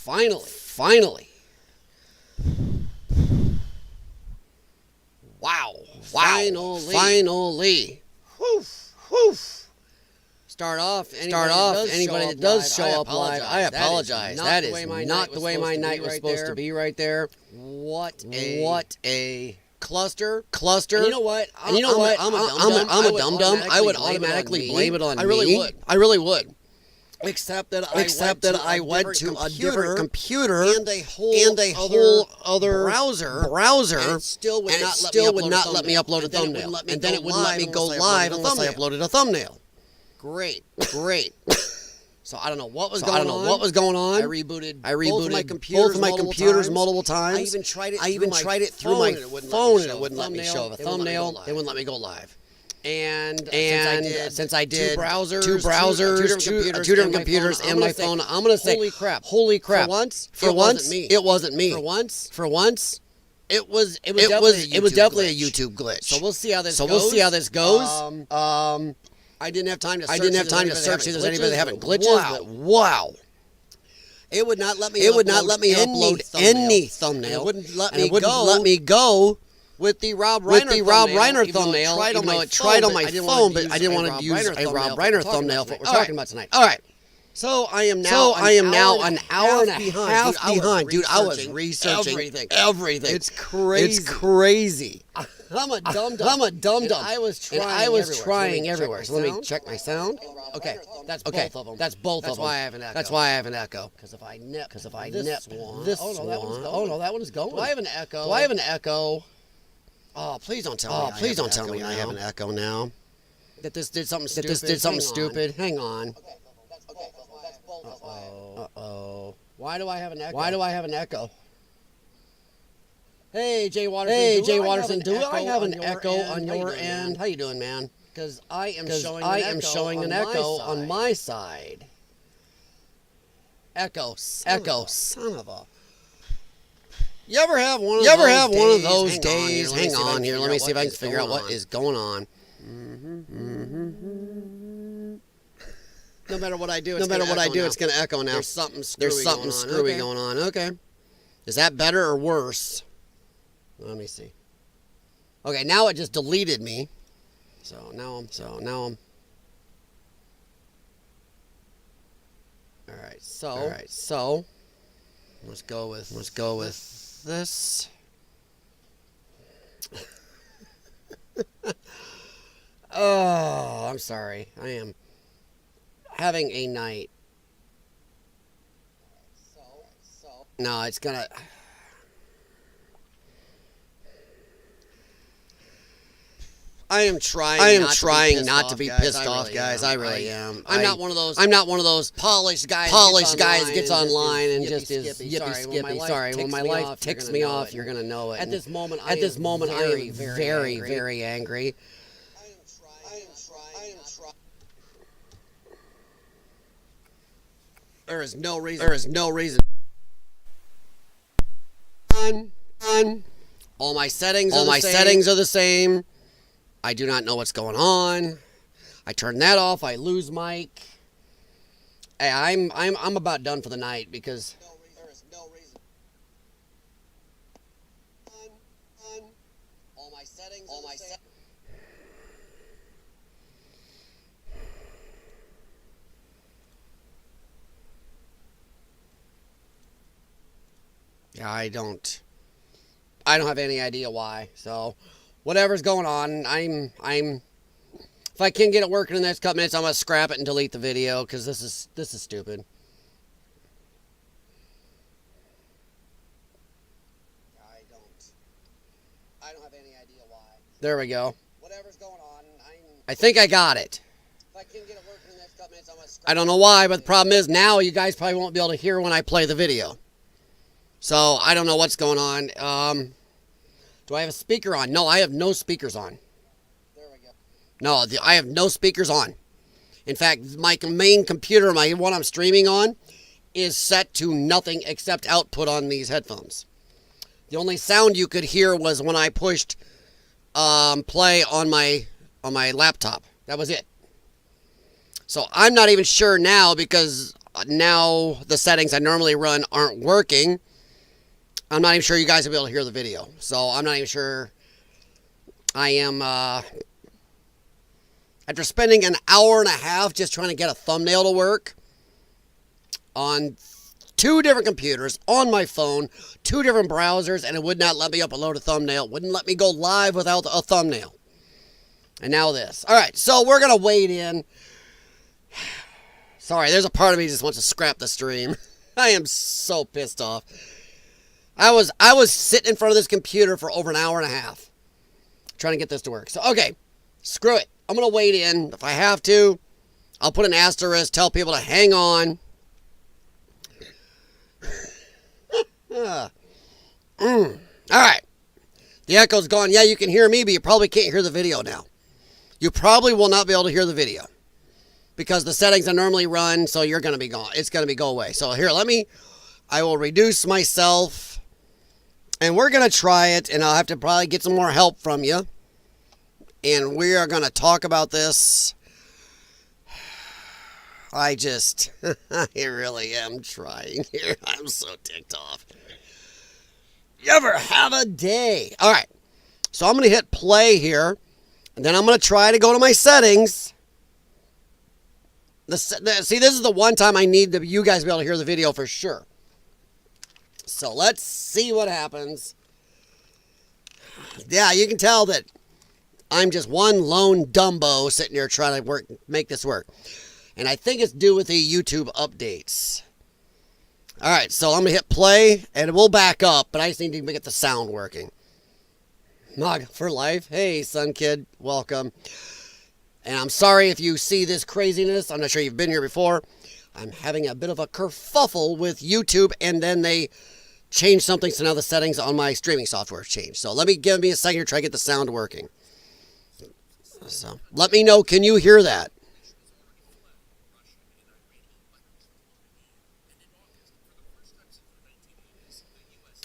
Finally. Wow. Finally. Whew. Start off. Anybody that does show up live, I apologize. That is not the way my night was supposed to be right there. What a cluster. And you know what? I'm a dum-dum. I would automatically blame it on me. I really would. Except that I went to a different computer and a whole other browser, and it still would not let me upload a thumbnail. And then it wouldn't let me go live unless I uploaded a thumbnail. Great. So I don't know what was going on. I rebooted both of my computers multiple times. I even tried it through my phone, and it wouldn't let me show a thumbnail. It wouldn't let me go live. And since I did two browsers, two different computers, and my phone, I'm gonna say, holy crap! For once, it wasn't me. For once, it was definitely a YouTube glitch. So we'll see how this goes. I didn't have time to search if there's anybody having glitches. But wow. It would not let me upload any thumbnail. It wouldn't let me go with the Rob Reiner thumbnail. It tried on my phone, but I didn't want to use a Rob Reiner thumbnail for what we're talking about tonight. All right. So I am now an hour and a half behind. Dude, I was researching everything. It's crazy. I'm a dum-dum. And I was trying everywhere. So let me check my sound. Okay, that's both of them. That's why I have an echo. Because if I nip this one. Oh no, that one is going. Do I have an echo? Oh, please don't tell me. Please don't tell me I have an echo now. That this did something stupid. Hang on. Uh-oh. Why do I have an echo? Hey, Jay Watterson, do I have an echo on your end? How you doing, man? Because I am showing an echo on my side. Echo, son of a... You ever have one of those days? Hang on here. Let me see if I can figure out what is going on. No matter what I do, it's going to echo now. There's something screwy going on. Okay. Is that better or worse? Let me see. Okay, now it just deleted me. So now I'm. All right. So let's go with this. Oh, I'm sorry. I am having a night. No, it's gonna. I am trying not to be pissed off, guys. I really am. I'm not one of those polished guys gets online and just is yippee skippy. Sorry, when my life ticks me off, you're gonna know it. At this moment, I am very, very angry. I am trying. There is no reason. All my settings are the same. I do not know what's going on. I turn that off. I lose mic. Hey, I'm about done for the night because there is no reason. All my settings. Yeah, I don't have any idea why. So. Whatever's going on, I'm. If I can't get it working in the next couple minutes, I'm gonna scrap it and delete the video because this is stupid. I don't have any idea why. There we go. Whatever's going on, I think I got it. If I can't get it working in the next couple minutes, I'm gonna scrap it. I don't know why, but the problem is now you guys probably won't be able to hear when I play the video. So I don't know what's going on. Do I have a speaker on? No, I have no speakers on. There we go. No, I have no speakers on. In fact, my main computer, my one I'm streaming on, is set to nothing except output on these headphones. The only sound you could hear was when I pushed play on my laptop. That was it. So I'm not even sure now because now the settings I normally run aren't working. I'm not even sure you guys will be able to hear the video. So I'm not even sure I am, after spending an hour and a half just trying to get a thumbnail to work on 2 different computers, on my phone, 2 different browsers, and it would not let me upload a thumbnail. Wouldn't let me go live without a thumbnail. And now this. All right, so we're going to wade in. Sorry, there's a part of me that just wants to scrap the stream. I am so pissed off. I was sitting in front of this computer for over an hour and a half trying to get this to work. So, okay, screw it. I'm going to wade in. If I have to, I'll put an asterisk, tell people to hang on. All right. The echo's gone. Yeah, you can hear me, but you probably can't hear the video now. You probably will not be able to hear the video because the settings I normally run, so you're going to be gone. It's going to go away. So here, I will reduce myself. And we're going to try it, and I'll have to probably get some more help from you. And we are going to talk about this. I really am trying here. I'm so ticked off. You ever have a day? All right. So I'm going to hit play here, and then I'm going to try to go to my settings. See, this is the one time I need you guys to be able to hear the video for sure. So let's see what happens. Yeah, you can tell that I'm just one lone Dumbo sitting here trying to make this work. And I think it's due with the YouTube updates. All right, so I'm going to hit play, and we'll back up, but I just need to get the sound working. Mog for life. Hey, son kid, welcome. And I'm sorry if you see this craziness. I'm not sure you've been here before. I'm having a bit of a kerfuffle with YouTube, and then they changed something, so now the settings on my streaming software have changed. So give me a second to try to get the sound working. So let me know, can you hear that?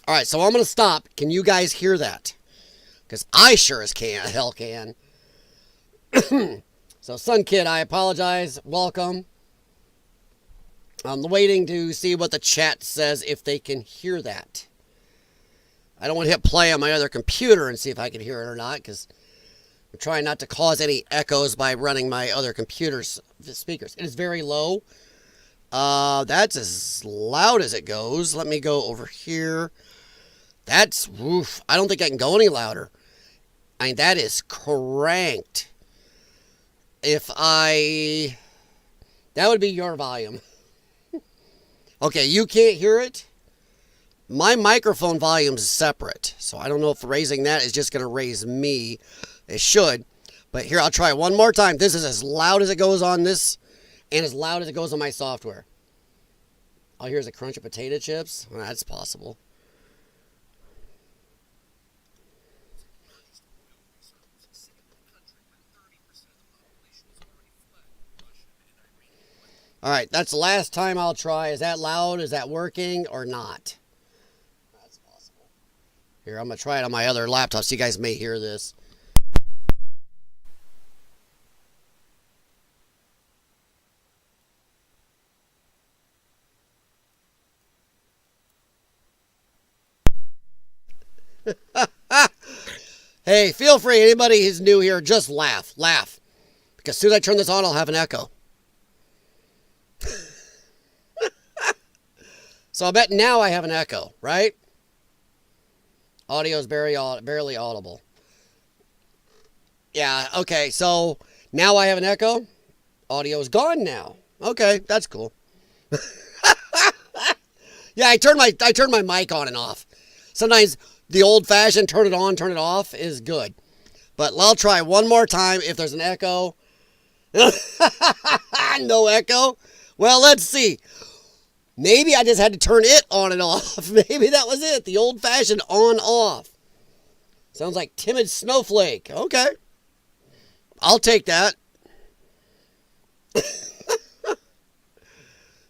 All right, so I'm going to stop. Can you guys hear that? Because I sure as hell can. So, Sun Kid, I apologize. Welcome. I'm waiting to see what the chat says, if they can hear that. I don't want to hit play on my other computer and see if I can hear it or not, because I'm trying not to cause any echoes by running my other computer's speakers. It is very low. That's as loud as it goes. Let me go over here. That's, oof, I don't think I can go any louder. I mean, that is cranked. That would be your volume. Okay, you can't hear it? My microphone volume is separate, so I don't know if raising that is just going to raise me. It should. But here, I'll try one more time. This is as loud as it goes on this, and as loud as it goes on my software. All here's a crunch of potato chips. Well, that's possible. All right, that's the last time I'll try. Is that loud? Is that working or not? That's possible. Here, I'm going to try it on my other laptop so you guys may hear this. Hey, feel free. Anybody who's new here, just laugh. Laugh. Because as soon as I turn this on, I'll have an echo. So I bet now I have an echo, right? Audio is barely audible. Yeah, okay, so now I have an echo. Audio is gone now. Okay, that's cool. Yeah, I turn my mic on and off. Sometimes the old-fashioned turn it on, turn it off is good. But I'll try one more time if there's an echo. No echo? Well, let's see. Maybe I just had to turn it on and off. Maybe that was it. The old-fashioned on-off. Sounds like timid snowflake. Okay. I'll take that.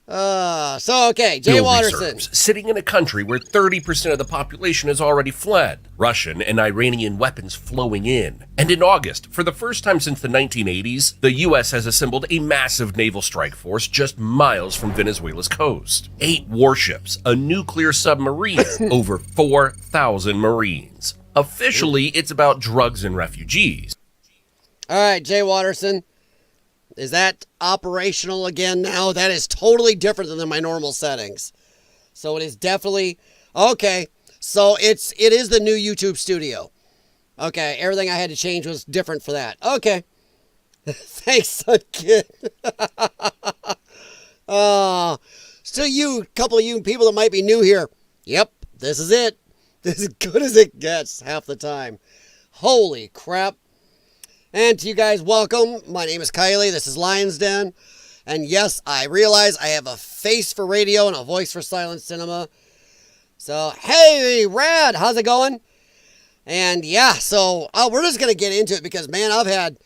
Okay, Jay Watterson. Sitting in a country where 30% of the population has already fled. Russian and Iranian weapons flowing in. And in August, for the first time since the 1980s, the U.S. has assembled a massive naval strike force just miles from Venezuela's coast. 8 warships, a nuclear submarine, over 4,000 Marines. Officially, it's about drugs and refugees. All right, Jay Watterson. Is that operational again now? That is totally different than my normal settings. So it is definitely, okay. So it is the new YouTube studio. Okay, everything I had to change was different for that. Okay. Thanks, son kid. Still you, couple of you people that might be new here. Yep, this is it. This is as good as it gets half the time. Holy crap. And to you guys, welcome. My name is Kylie. This is Lion's Den. And yes, I realize I have a face for radio and a voice for silent cinema. So, hey, Rad, how's it going? And yeah, so we're just going to get into it because, man, I've had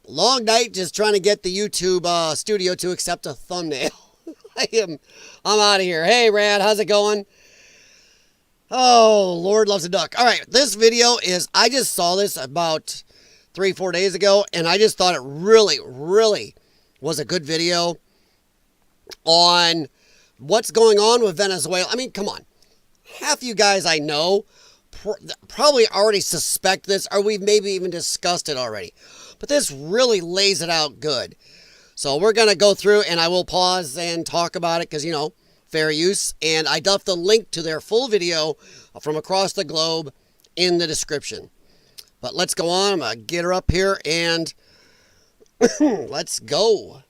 a long night just trying to get the YouTube studio to accept a thumbnail. I'm out of here. Hey, Rad, how's it going? Oh, Lord loves a duck. All right, this video is, I just saw this about 3-4 days ago, and I just thought it really, really was a good video on what's going on with Venezuela. I mean, come on. Half you guys I know probably already suspect this, or we've maybe even discussed it already. But this really lays it out good. So we're going to go through, and I will pause and talk about it because, you know, fair use. And I left the link to their full video from across the globe in the description. But let's go on. I'm going to get her up here and let's go.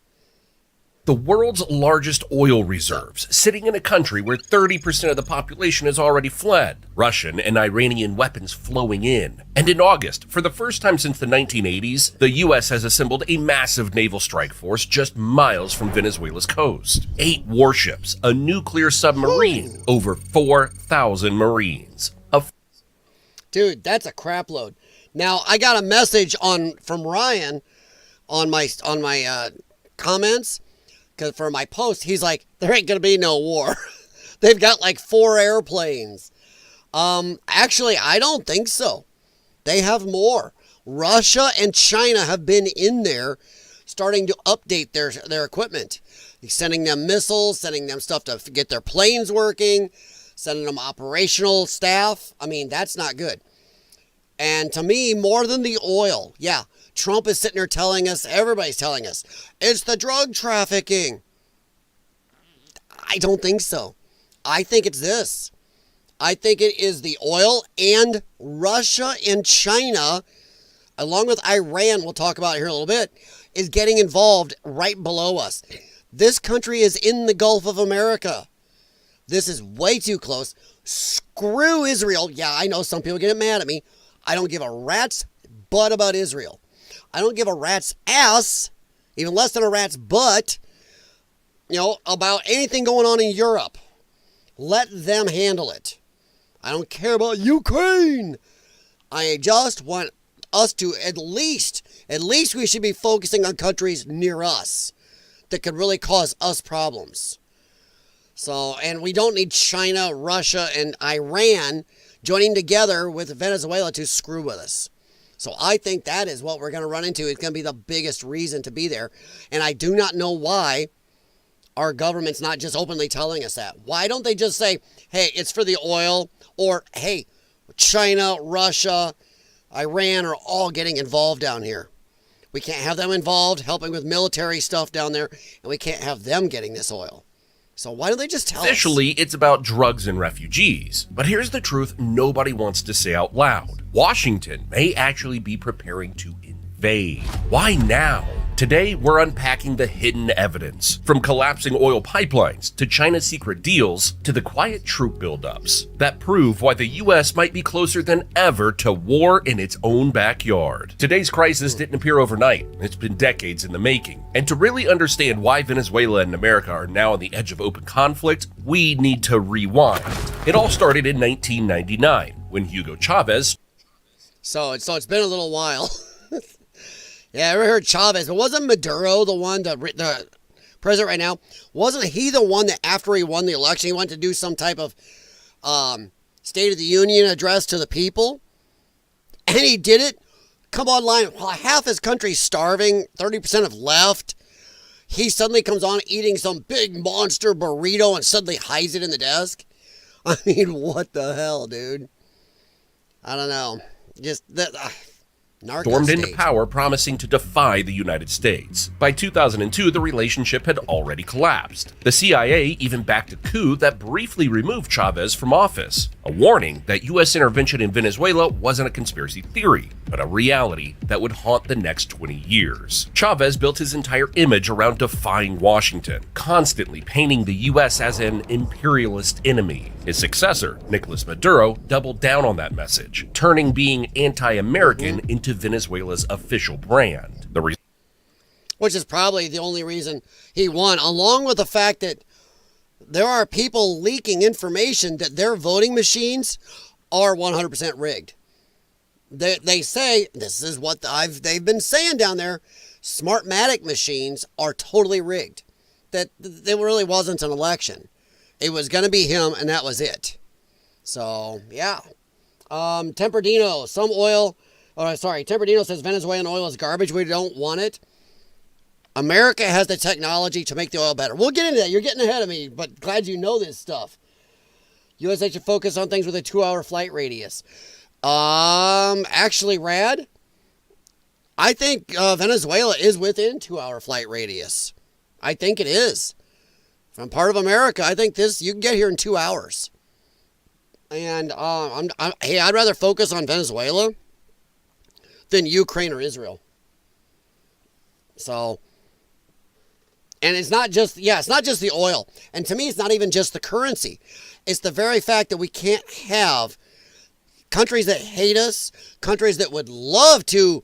The world's largest oil reserves, sitting in a country where 30% of the population has already fled. Russian and Iranian weapons flowing in. And in August, for the first time since the 1980s, the U.S. has assembled a massive naval strike force just miles from Venezuela's coast. 8 warships, a nuclear submarine, over 4,000 Marines. Dude, that's a crap load. Now, I got a message from Ryan on my comments, because for my post, he's like, there ain't going to be no war. They've got like 4 airplanes. Actually, I don't think so. They have more. Russia and China have been in there starting to update their equipment. Sending them missiles, sending them stuff to get their planes working, sending them operational staff. I mean, that's not good. And to me, more than the oil, yeah, Trump is sitting there telling us, everybody's telling us, it's the drug trafficking. I don't think so. I think it's this. I think it is the oil, and Russia and China, along with Iran, we'll talk about it here in a little bit, is getting involved right below us. This country is in the Gulf of America. This is way too close. Screw Israel. Yeah, I know some people get mad at me. I don't give a rat's butt about Israel. I don't give a rat's ass, even less than a rat's butt, you know, about anything going on in Europe. Let them handle it. I don't care about Ukraine. I just want us to at least we should be focusing on countries near us that could really cause us problems. So, and we don't need China, Russia, and Iran joining together with Venezuela to screw with us. So I think that is what we're going to run into. It's going to be the biggest reason to be there. And I do not know why our government's not just openly telling us that. Why don't they just say, hey, it's for the oil, or hey, China, Russia, Iran are all getting involved down here. We can't have them involved helping with military stuff down there, and we can't have them getting this oil. So why don't they just tell us? Officially, it's about drugs and refugees. But here's the truth nobody wants to say out loud. Washington may actually be preparing to invade. Why now? Today, we're unpacking the hidden evidence, from collapsing oil pipelines to China's secret deals to the quiet troop buildups that prove why the U.S. might be closer than ever to war in its own backyard. Today's crisis didn't appear overnight. It's been decades in the making. And to really understand why Venezuela and America are now on the edge of open conflict, we need to rewind. It all started in 1999 when Hugo Chavez... So it's been a little while. Yeah, I ever heard Chavez, but wasn't Maduro the one that president right now, wasn't he the one that after he won the election, he went to do some type of State of the Union address to the people? And he did it. Come online, while half his country's starving, 30% have left. He suddenly comes on eating some big monster burrito and suddenly hides it in the desk. I mean, what the hell, dude? I don't know. Just that. Stormed into power promising to defy the United States. By 2002, the relationship had already collapsed. The CIA even backed a coup that briefly removed Chavez from office, a warning that U.S. intervention in Venezuela wasn't a conspiracy theory, but a reality that would haunt the next 20 years. Chavez built his entire image around defying Washington, constantly painting the U.S. as an imperialist enemy. His successor, Nicolas Maduro, doubled down on that message, turning being anti-American into Venezuela's official brand. Which is probably the only reason he won, along with the fact that there are people leaking information that their voting machines are 100% rigged. They say, this is what they've been saying down there, Smartmatic machines are totally rigged. That there really wasn't an election. It was going to be him, and that was it. So, yeah. Temperdino, Temperdino says Venezuelan oil is garbage. We don't want it. America has the technology to make the oil better. We'll get into that. You're getting ahead of me, but glad you know this stuff. USA should focus on things with a 2-hour flight radius. Actually, Rad, I think Venezuela is within 2-hour flight radius. I think it is. From part of America, I think you can get here in 2 hours. And I'd rather focus on Venezuela than Ukraine or Israel. So, and it's not just the oil. And to me, it's not even just the currency. It's the very fact that we can't have countries that hate us, countries that would love to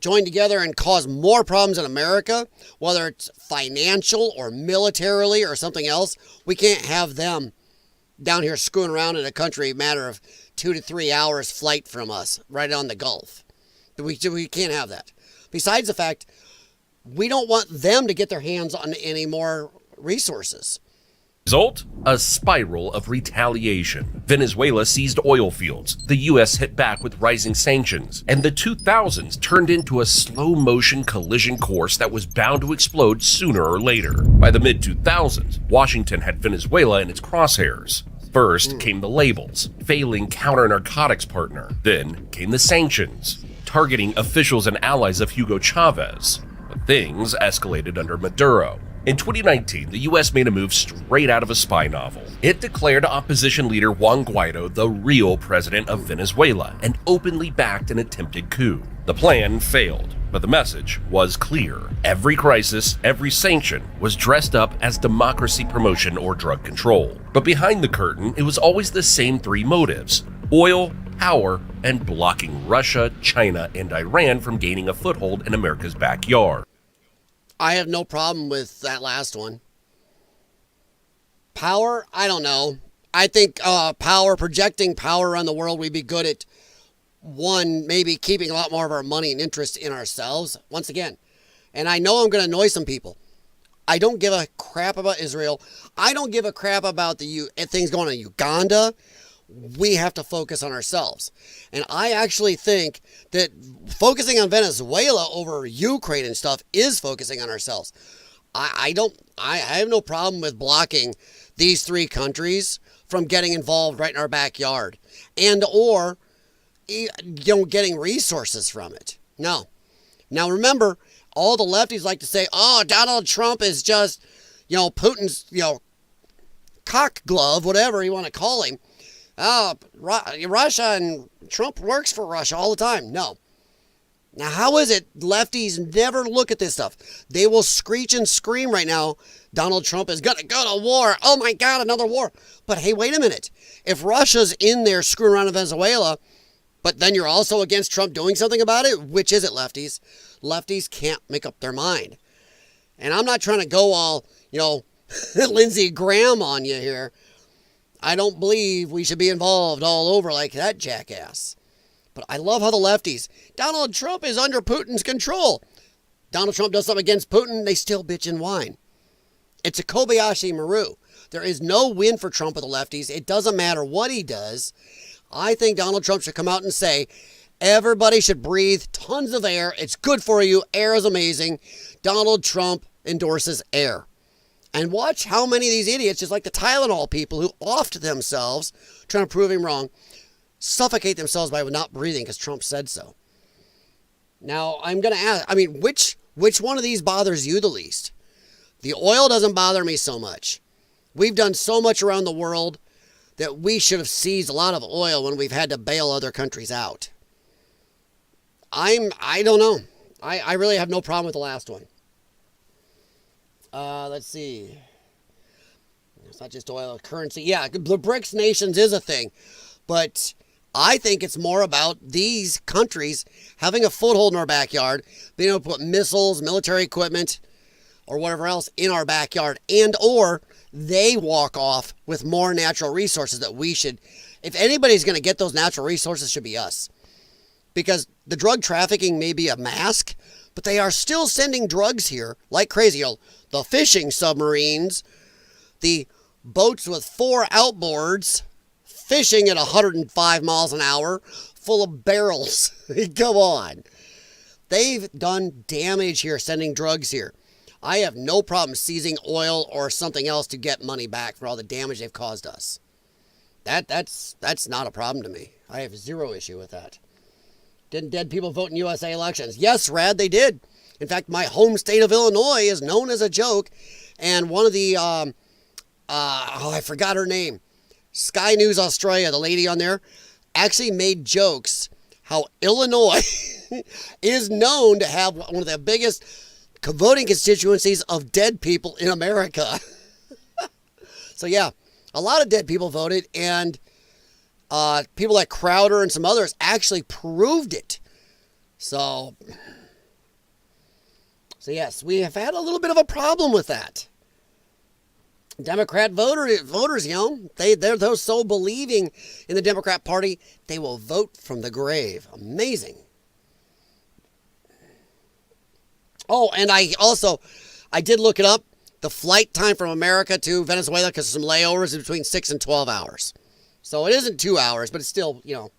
join together and cause more problems in America, whether it's financial or militarily or something else. We can't have them down here screwing around in a country a matter of 2 to 3 hours flight from us, right on the Gulf. We can't have that. Besides the fact, we don't want them to get their hands on any more resources. Result? A spiral of retaliation. Venezuela seized oil fields, the US hit back with rising sanctions, and the 2000s turned into a slow-motion collision course that was bound to explode sooner or later. By the mid-2000s, Washington had Venezuela in its crosshairs. First came the labels, failing counter-narcotics partner. Then came the sanctions, targeting officials and allies of Hugo Chavez. But things escalated under Maduro. In 2019, the U.S. made a move straight out of a spy novel. It declared opposition leader Juan Guaido the real president of Venezuela and openly backed an attempted coup. The plan failed, but the message was clear. Every crisis, every sanction was dressed up as democracy promotion or drug control. But behind the curtain, it was always the same three motives: oil, power, and blocking Russia, China, and Iran from gaining a foothold in America's backyard. I have no problem with that last one. Power, I don't know. I think projecting power around the world, we'd be good at, one, maybe keeping a lot more of our money and interest in ourselves. Once again, and I know I'm going to annoy some people. I don't give a crap about Israel. I don't give a crap about things going on in Uganda. We have to focus on ourselves. And I actually think that focusing on Venezuela over Ukraine and stuff is focusing on ourselves. I have no problem with blocking these three countries from getting involved right in our backyard and or getting resources from it. No. Now remember, all the lefties like to say, oh, Donald Trump is just, Putin's, cock glove, whatever you want to call him. Russia and Trump works for Russia all the time. No. Now, how is it lefties never look at this stuff? They will screech and scream right now, Donald Trump is going to go to war. Oh my God, another war. But hey, wait a minute. If Russia's in there screwing around in Venezuela, but then you're also against Trump doing something about it, which is it, lefties? Lefties can't make up their mind. And I'm not trying to go all, Lindsey Graham on you here. I don't believe we should be involved all over like that jackass. But I love how the lefties, Donald Trump is under Putin's control. Donald Trump does something against Putin, they still bitch and whine. It's a Kobayashi Maru. There is no win for Trump with the lefties. It doesn't matter what he does. I think Donald Trump should come out and say, everybody should breathe tons of air. It's good for you. Air is amazing. Donald Trump endorses air. And watch how many of these idiots, just like the Tylenol people who offed themselves, trying to prove him wrong, suffocate themselves by not breathing because Trump said so. Now, I'm going to ask, which one of these bothers you the least? The oil doesn't bother me so much. We've done so much around the world that we should have seized a lot of oil when we've had to bail other countries out. I don't know. I really have no problem with the last one. Let's see. It's not just oil, currency. Yeah, the BRICS nations is a thing. But I think it's more about these countries having a foothold in our backyard, being able to put missiles, military equipment, or whatever else in our backyard, and or they walk off with more natural resources that we should, if anybody's going to get those natural resources, it should be us. Because the drug trafficking may be a mask, but they are still sending drugs here like crazy. You know, the fishing submarines, the boats with 4 outboards, fishing at 105 miles an hour, full of barrels. Come on. They've done damage here, sending drugs here. I have no problem seizing oil or something else to get money back for all the damage they've caused us. That's not a problem to me. I have zero issue with that. Didn't dead people vote in USA elections? Yes, Rad, they did. In fact, my home state of Illinois is known as a joke. And one of the, I forgot her name. Sky News Australia, the lady on there, actually made jokes how Illinois is known to have one of the biggest voting constituencies of dead people in America. So yeah, a lot of dead people voted, and people like Crowder and some others actually proved it. So yes, we have had a little bit of a problem with that. Democrat voters, you know, they're so believing in the Democrat Party, they will vote from the grave. Amazing. Oh, and I did look it up. The flight time from America to Venezuela, because some layovers, is between 6 and 12 hours. So it isn't 2 hours, but it's still, you know.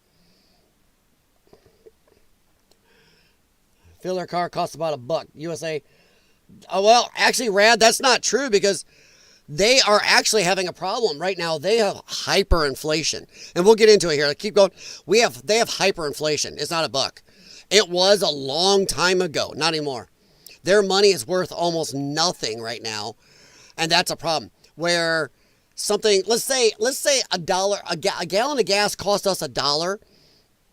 Fill their car costs about $1. USA. Oh, well, actually, Rad, that's not true, because they are actually having a problem right now. They have hyperinflation. And we'll get into it here. Keep going. They have hyperinflation. It's not $1. It was a long time ago. Not anymore. Their money is worth almost nothing right now. And that's a problem. Where something, let's say a gallon of gas cost us $1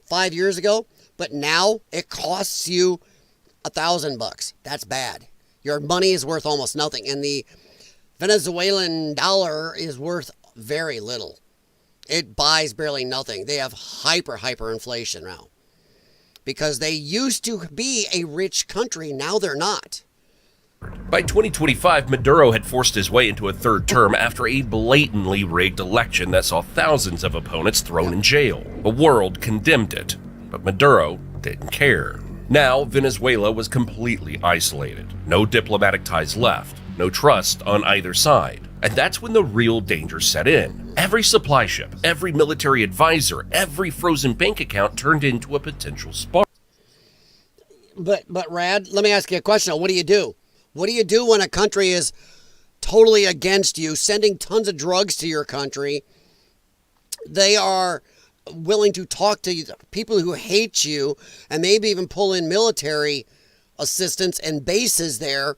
5 years ago, but now it costs you $1,000. That's bad. Your money is worth almost nothing. And the Venezuelan dollar is worth very little. It buys barely nothing. They have hyperinflation now. Because they used to be a rich country. Now they're not. By 2025, Maduro had forced his way into a third term after a blatantly rigged election that saw thousands of opponents thrown in jail. The world condemned it, but Maduro didn't care. Now, Venezuela was completely isolated. No diplomatic ties left. No trust on either side. And that's when the real danger set in. Every supply ship, every military advisor, every frozen bank account turned into a potential spark. But Rad, let me ask you a question. What do you do? What do you do when a country is totally against you, sending tons of drugs to your country? They are willing to talk to people who hate you and maybe even pull in military assistance and bases there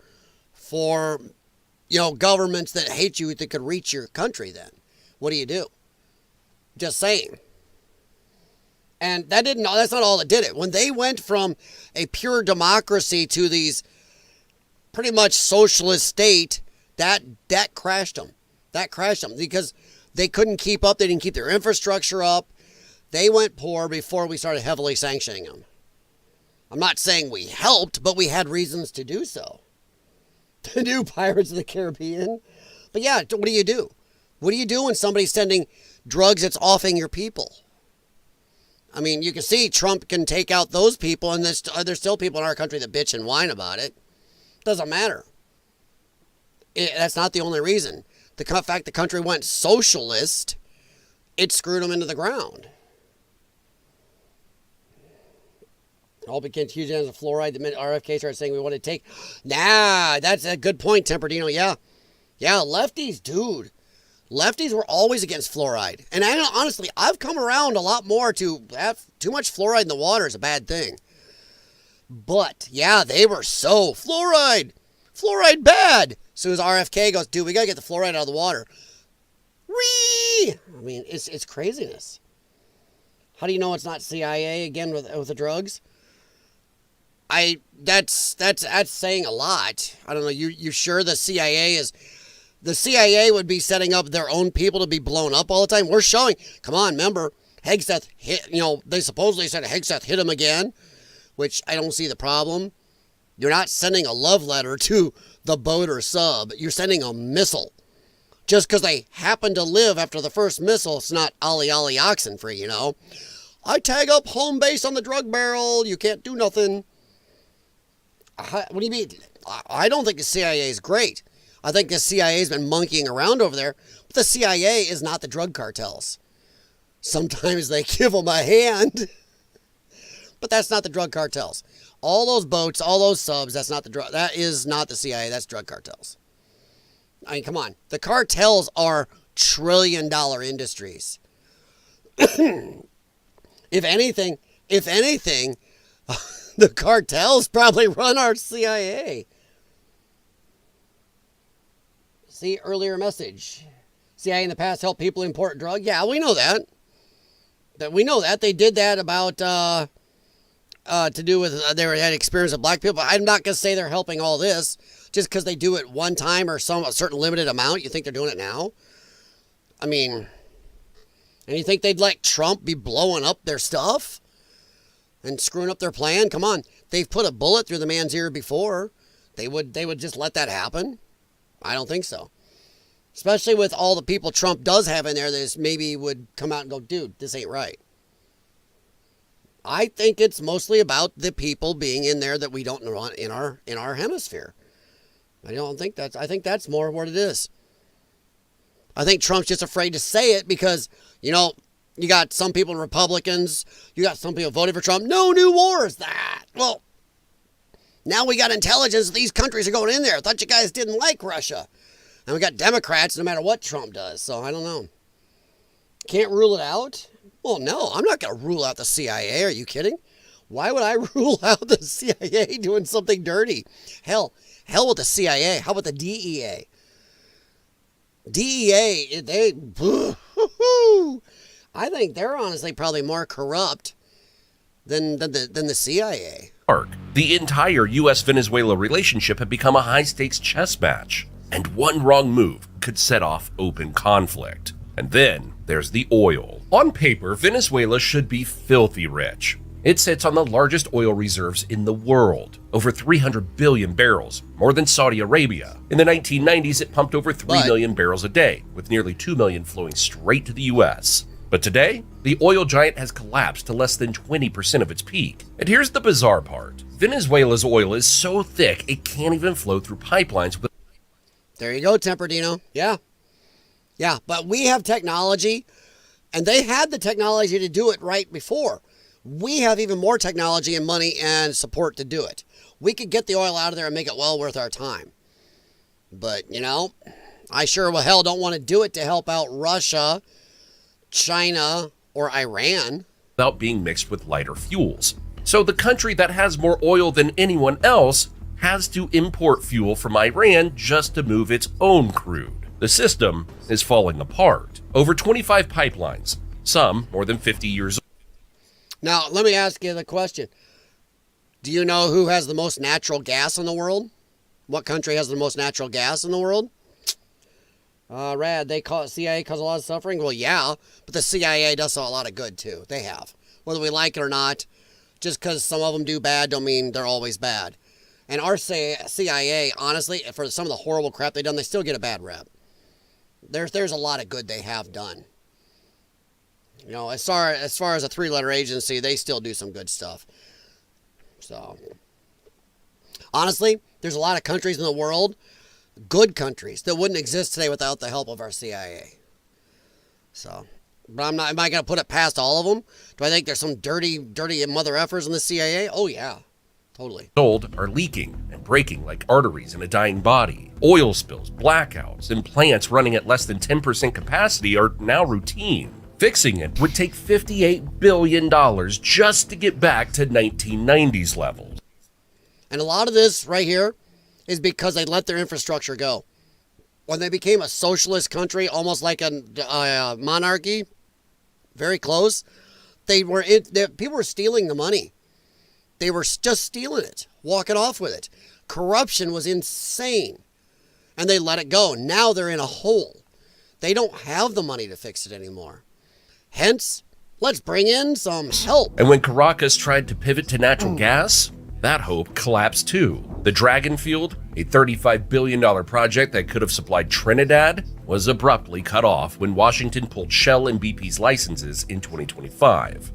for, you know, governments that hate you that could reach your country then. What do you do? Just saying. And that's not all that did it. When they went from a pure democracy to these pretty much socialist state, that crashed them. That crashed them because they couldn't keep up. They didn't keep their infrastructure up. They went poor before we started heavily sanctioning them. I'm not saying we helped, but we had reasons to do so. The new Pirates of the Caribbean. But yeah, what do you do? What do you do when somebody's sending drugs that's offing your people? I mean, you can see Trump can take out those people, and there's still people in our country that bitch and whine about it. Doesn't matter. That's not the only reason. The fact the country went socialist, it screwed them into the ground. All became huge amounts of fluoride. The minute RFK started saying we want to take... Nah, that's a good point, Temperdino. Yeah, lefties, dude. Lefties were always against fluoride. And honestly, I've come around a lot more to have too much fluoride in the water is a bad thing. But, yeah, they were so... Fluoride bad. As soon as RFK goes, dude, we got to get the fluoride out of the water. Whee! I mean, it's craziness. How do you know it's not CIA again with the drugs? That's saying a lot. I don't know. You sure the CIA is... The CIA would be setting up their own people to be blown up all the time? We're showing... Come on, remember, Hegseth hit... they supposedly said Hegseth hit him again, which I don't see the problem. You're not sending a love letter to the boat or sub. You're sending a missile. Just because they happen to live after the first missile, it's not ollie oxen free, I tag up home base on the drug barrel. You can't do nothing. What do you mean? I don't think the CIA is great. I think the CIA's been monkeying around over there. But the CIA is not the drug cartels. Sometimes they give them a hand. But that's not the drug cartels. All those boats, all those subs, that is not the CIA. That's drug cartels. I mean, come on. The cartels are trillion-dollar industries. If anything, the cartels probably run our CIA. See, earlier message. CIA in the past helped people import drug. Yeah, we know that. We know that. They did that about, to do with, they had experience with black people. I'm not going to say they're helping all this. Just because they do it one time or a certain limited amount, you think they're doing it now? I mean, and you think they'd let Trump be blowing up their stuff? And screwing up their plan? Come on. They've put a bullet through the man's ear before. They would just let that happen? I don't think so. Especially with all the people Trump does have in there that maybe would come out and go, dude, this ain't right. I think it's mostly about the people being in there that we don't want in our hemisphere. I think that's more what it is. I think Trump's just afraid to say it because, you got some people, Republicans, you got some people voting for Trump. No new wars. Well, now we got intelligence. These countries are going in there. I thought you guys didn't like Russia. And we got Democrats no matter what Trump does. So I don't know. Can't rule it out? Well, no, I'm not going to rule out the CIA. Are you kidding? Why would I rule out the CIA doing something dirty? Hell with the CIA. How about the DEA? I think they're honestly probably more corrupt than the CIA. The entire U.S.-Venezuela relationship had become a high-stakes chess match, and one wrong move could set off open conflict. And then there's the oil. On paper, Venezuela should be filthy rich. It sits on the largest oil reserves in the world, over 300 billion barrels, more than Saudi Arabia. In the 1990s, it pumped over 3 million barrels a day, with nearly 2 million flowing straight to the U.S. But today, the oil giant has collapsed to less than 20% of its peak. And here's the bizarre part. Venezuela's oil is so thick, it can't even flow through pipelines. There you go, Temperdino. Yeah, but we have technology, and they had the technology to do it right before. We have even more technology and money and support to do it. We could get the oil out of there and make it well worth our time. But, I sure well hell don't want to do it to help out Russia, China, or Iran. Without being mixed with lighter fuels. So the country that has more oil than anyone else has to import fuel from Iran just to move its own crude. The system is falling apart. Over 25 pipelines, some more than 50 years old. Now, let me ask you the question. Do you know who has the most natural gas in the world? What country has the most natural gas in the world? Rad, CIA cause a lot of suffering? Well, yeah, but the CIA does a lot of good, too. They have. Whether we like it or not, just because some of them do bad don't mean they're always bad. And our CIA, honestly, for some of the horrible crap they've done, they still get a bad rep. There's a lot of good they have done. As far as a three-letter agency, they still do some good stuff. So, honestly, there's a lot of countries in the world good countries that wouldn't exist today without the help of our CIA. So, but am I going to put it past all of them? Do I think there's some dirty mother effers in the CIA? Oh, yeah. Totally. Sold are leaking and breaking like arteries in a dying body. Oil spills, blackouts, and plants running at less than 10% capacity are now routine. Fixing it would take $58 billion just to get back to 1990s levels. And a lot of this right here is because they let their infrastructure go. When they became a socialist country, almost like a monarchy, very close, people were stealing the money. They were just stealing it, walking off with it. Corruption was insane. And they let it go. Now they're in a hole. They don't have the money to fix it anymore. Hence, let's bring in some help. And when Caracas tried to pivot to natural gas, that hope collapsed too. The Dragon Field, a $35 billion project that could have supplied Trinidad, was abruptly cut off when Washington pulled Shell and BP's licenses in 2025.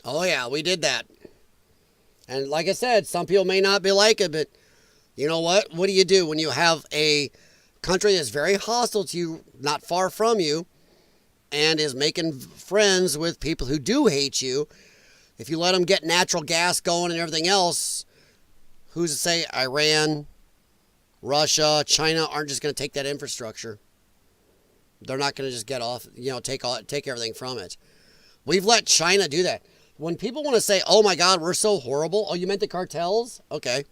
Oh yeah, we did that. And like I said, some people may not be like it, but you know what? What do you do when you have a country that's very hostile to you, not far from you, and is making friends with people who do hate you? If you let them get natural gas going and everything else, who's to say Iran, Russia, China aren't just going to take that infrastructure? They're not going to just get off, take everything from it. We've let China do that. When people want to say, oh my God, we're so horrible. Oh, you meant the cartels? Okay.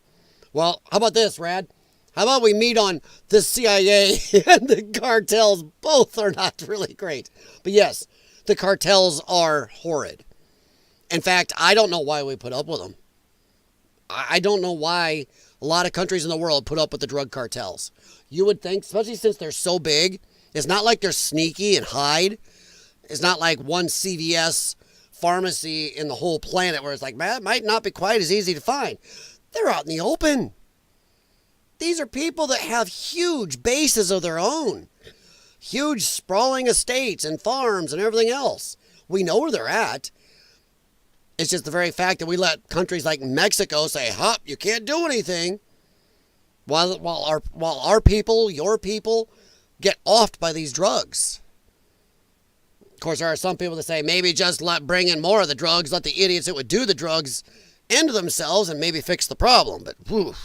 Well, how about this, Rad? How about we meet on the CIA and the cartels? Both are not really great. But yes, the cartels are horrid. In fact, I don't know why we put up with them. I don't know why a lot of countries in the world put up with the drug cartels. You would think, especially since they're so big, it's not like they're sneaky and hide. It's not like one CVS pharmacy in the whole planet where it's like, man, it might not be quite as easy to find. They're out in the open. These are people that have huge bases of their own. Huge sprawling estates and farms and everything else. We know where they're at. It's just the very fact that we let countries like Mexico say, "Hop, you can't do anything," while our people, your people, get offed by these drugs. Of course, there are some people that say maybe just bring in more of the drugs, let the idiots that would do the drugs end themselves and maybe fix the problem. But whew,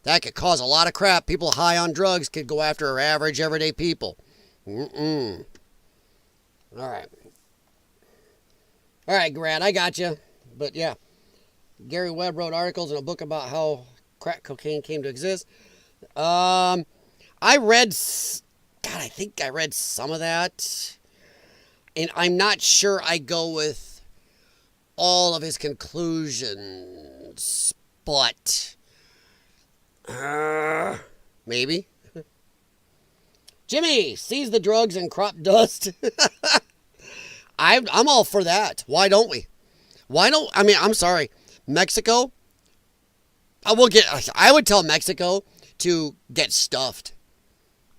that could cause a lot of crap. People high on drugs could go after our average, everyday people. All right, Grant, I got you. But yeah, Gary Webb wrote articles in a book about how crack cocaine came to exist. I think I read some of that. And I'm not sure I go with all of his conclusions, but maybe. Jimmy, seize the drugs and crop dust. I'm all for that. Why don't we? I'm sorry. Mexico, I would tell Mexico to get stuffed.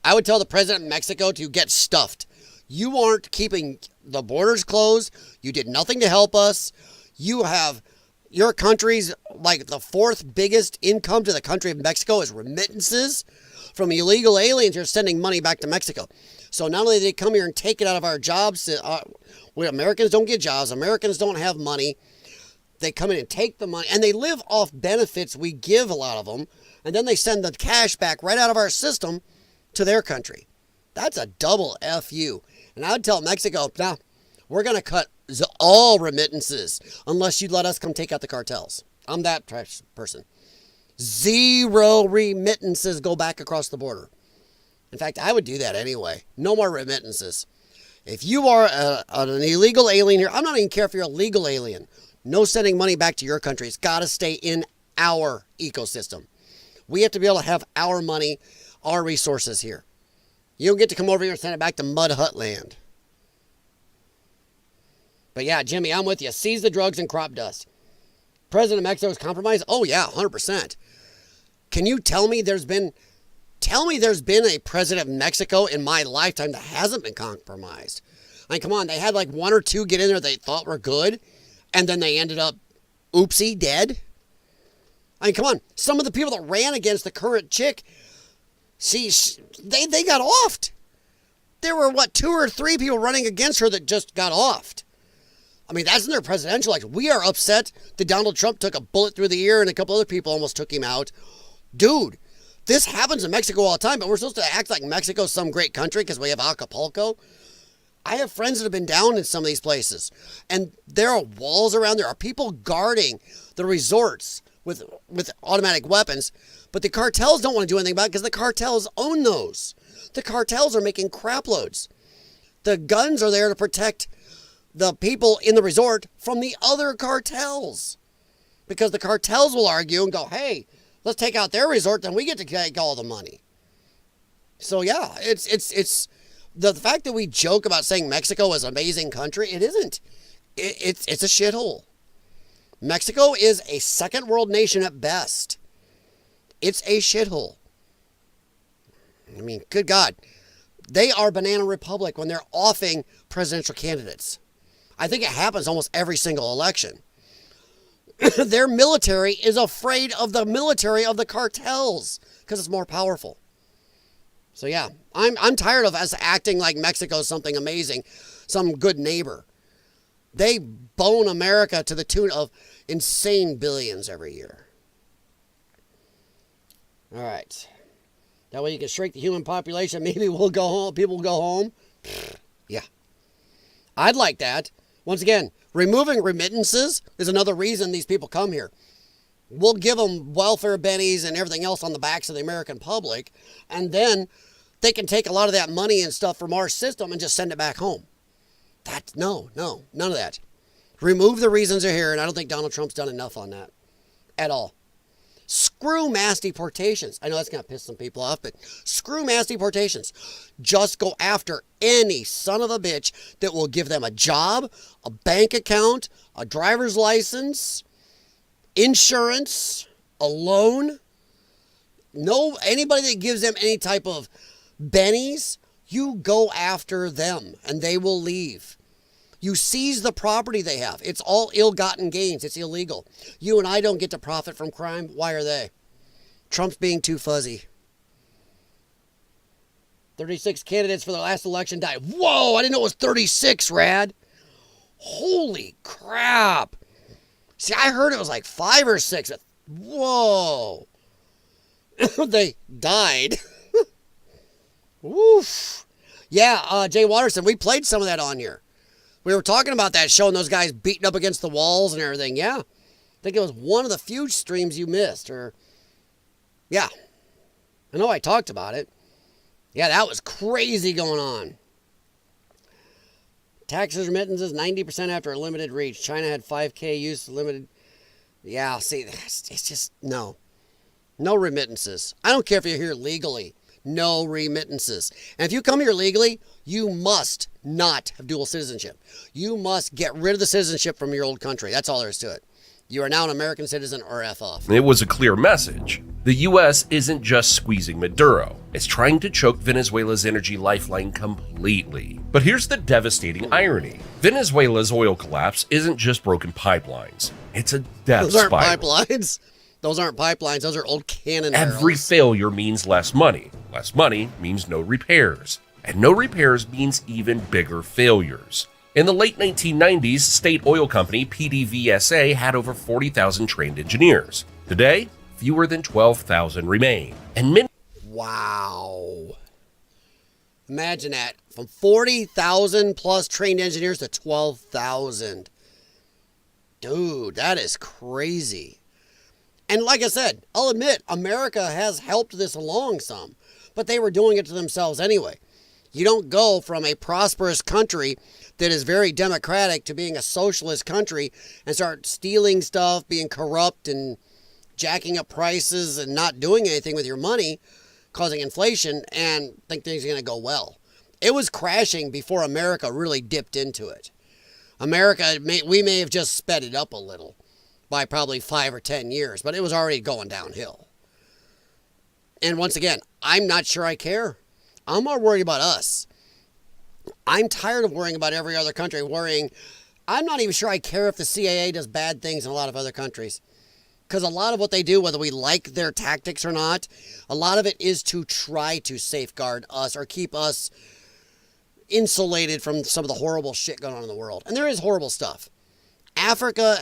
I would tell the president of Mexico to get stuffed. You aren't keeping the borders closed. You did nothing to help us. Your country's like the fourth biggest income to the country of Mexico is remittances from illegal aliens who are sending money back to Mexico. So not only do they come here and take it out of our jobs, Americans don't get jobs. Americans don't have money. They come in and take the money, and they live off benefits we give, a lot of them, and then they send the cash back right out of our system to their country. That's a double FU. And I would tell Mexico, nah, we're going to cut all remittances unless you let us come take out the cartels. I'm that person. 0 remittances go back across the border. In fact, I would do that anyway. No more remittances. If you are an illegal alien here, I'm not even care if you're a legal alien. No sending money back to your country. It's got to stay in our ecosystem. We have to be able to have our money, our resources here. You don't get to come over here and send it back to Mud Hut land. But yeah, Jimmy, I'm with you. Seize the drugs and crop dust. President of Mexico is compromised? Oh yeah, 100%. Can you tell me there's been a president of Mexico in my lifetime that hasn't been compromised? I mean, come on, they had like 1 or 2 get in there they thought were good, and then they ended up, oopsie, dead. I mean, come on, some of the people that ran against the current chick, They got offed. There were, 2 or 3 people running against her that just got offed. I mean, that's in their presidential election. We are upset that Donald Trump took a bullet through the ear and a couple other people almost took him out. Dude, this happens in Mexico all the time, but we're supposed to act like Mexico's some great country because we have Acapulco. I have friends that have been down in some of these places, and there are walls around. There are people guarding the resorts with automatic weapons, but the cartels don't want to do anything about it because the cartels own those. The cartels are making crap loads. The guns are there to protect the people in the resort from the other cartels, because the cartels will argue and go, hey, let's take out their resort, then we get to take all the money. So yeah, it's the fact that we joke about saying Mexico is an amazing country. It isn't. It's a shithole. Mexico is a second world nation at best. It's a shithole. I mean, good God. They are Banana Republic when they're offing presidential candidates. I think it happens almost every single election. Their military is afraid of the military of the cartels because it's more powerful. So yeah, I'm tired of us acting like Mexico is something amazing, some good neighbor. They bone America to the tune of insane billions every year. All right. That way you can shrink the human population. Maybe we'll go home. People will go home. Yeah. I'd like that. Once again, removing remittances is another reason these people come here. We'll give them welfare bennies and everything else on the backs of the American public, and then they can take a lot of that money and stuff from our system and just send it back home. No, none of that. Remove the reasons they're here, and I don't think Donald Trump's done enough on that at all. Screw mass deportations. I know that's going to piss some people off, but screw mass deportations. Just go after any son of a bitch that will give them a job, a bank account, a driver's license, insurance, a loan. No, anybody that gives them any type of bennies, you go after them and they will leave. You seize the property they have. It's all ill-gotten gains. It's illegal. You and I don't get to profit from crime. Why are they? Trump's being too fuzzy. 36 candidates for the last election died. Whoa, I didn't know it was 36, Rad. Holy crap. See, I heard it was like 5 or 6. Whoa. They died. Woof. Yeah, Jay Watterson, we played some of that on here. We were talking about that, showing those guys beating up against the walls and everything. Yeah. I think it was one of the few streams you missed. Yeah. I know I talked about it. Yeah, that was crazy going on. Taxes, remittances, 90% after a limited reach. China had 5K use limited. Yeah, see, it's just, no. No remittances. I don't care if you're here legally. No remittances. And if you come here legally, you must not have dual citizenship. You must get rid of the citizenship from your old country. That's all there is to it. You are now an American citizen or F off. It was a clear message. The U.S. isn't just squeezing Maduro. It's trying to choke Venezuela's energy lifeline completely. But here's the devastating irony. Venezuela's oil collapse isn't just broken pipelines. It's a death spiral. Those aren't pipelines. Those aren't pipelines. Those are old cannon barrels. Every failure means less money. Less money means no repairs. And no repairs means even bigger failures. In the late 1990s, state oil company PDVSA had over 40,000 trained engineers. Today, fewer than 12,000 remain. And wow. Imagine that. From 40,000 plus trained engineers to 12,000. Dude, that is crazy. And like I said, I'll admit, America has helped this along some, but they were doing it to themselves anyway. You don't go from a prosperous country that is very democratic to being a socialist country and start stealing stuff, being corrupt and jacking up prices and not doing anything with your money, causing inflation, and think things are going to go well. It was crashing before America really dipped into it. We may have just sped it up a little by probably 5 or 10 years, but it was already going downhill. And once again, I'm not sure I care. I'm more worried about us. I'm tired of worrying about every other country worrying. I'm not even sure I care if the CIA does bad things in a lot of other countries. Because a lot of what they do, whether we like their tactics or not, a lot of it is to try to safeguard us or keep us insulated from some of the horrible shit going on in the world. And there is horrible stuff. Africa,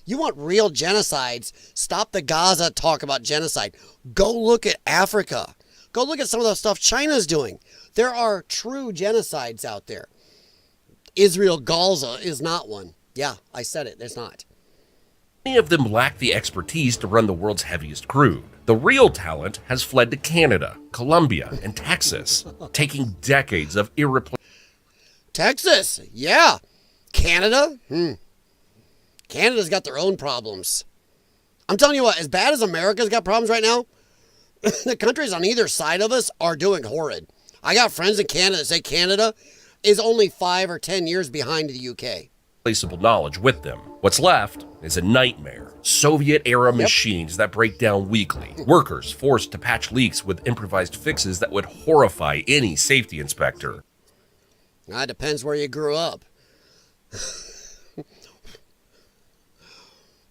you want real genocides, stop the Gaza talk about genocide. Go look at Africa. Go look at some of the stuff China's doing. There are true genocides out there. Israel Gaza is not one. Yeah, I said it. There's not. Many of them lack the expertise to run the world's heaviest crude. The real talent has fled to Canada, Colombia, and Texas, taking decades of irreplaceable... Texas, yeah. Canada? Canada's got their own problems. I'm telling you what, as bad as America's got problems right now, the countries on either side of us are doing horrid. I got friends in Canada that say Canada is only 5 or 10 years behind the UK. Knowledge with them. What's left is a nightmare. Soviet-era machines that break down weekly. Workers forced to patch leaks with improvised fixes that would horrify any safety inspector. It depends where you grew up.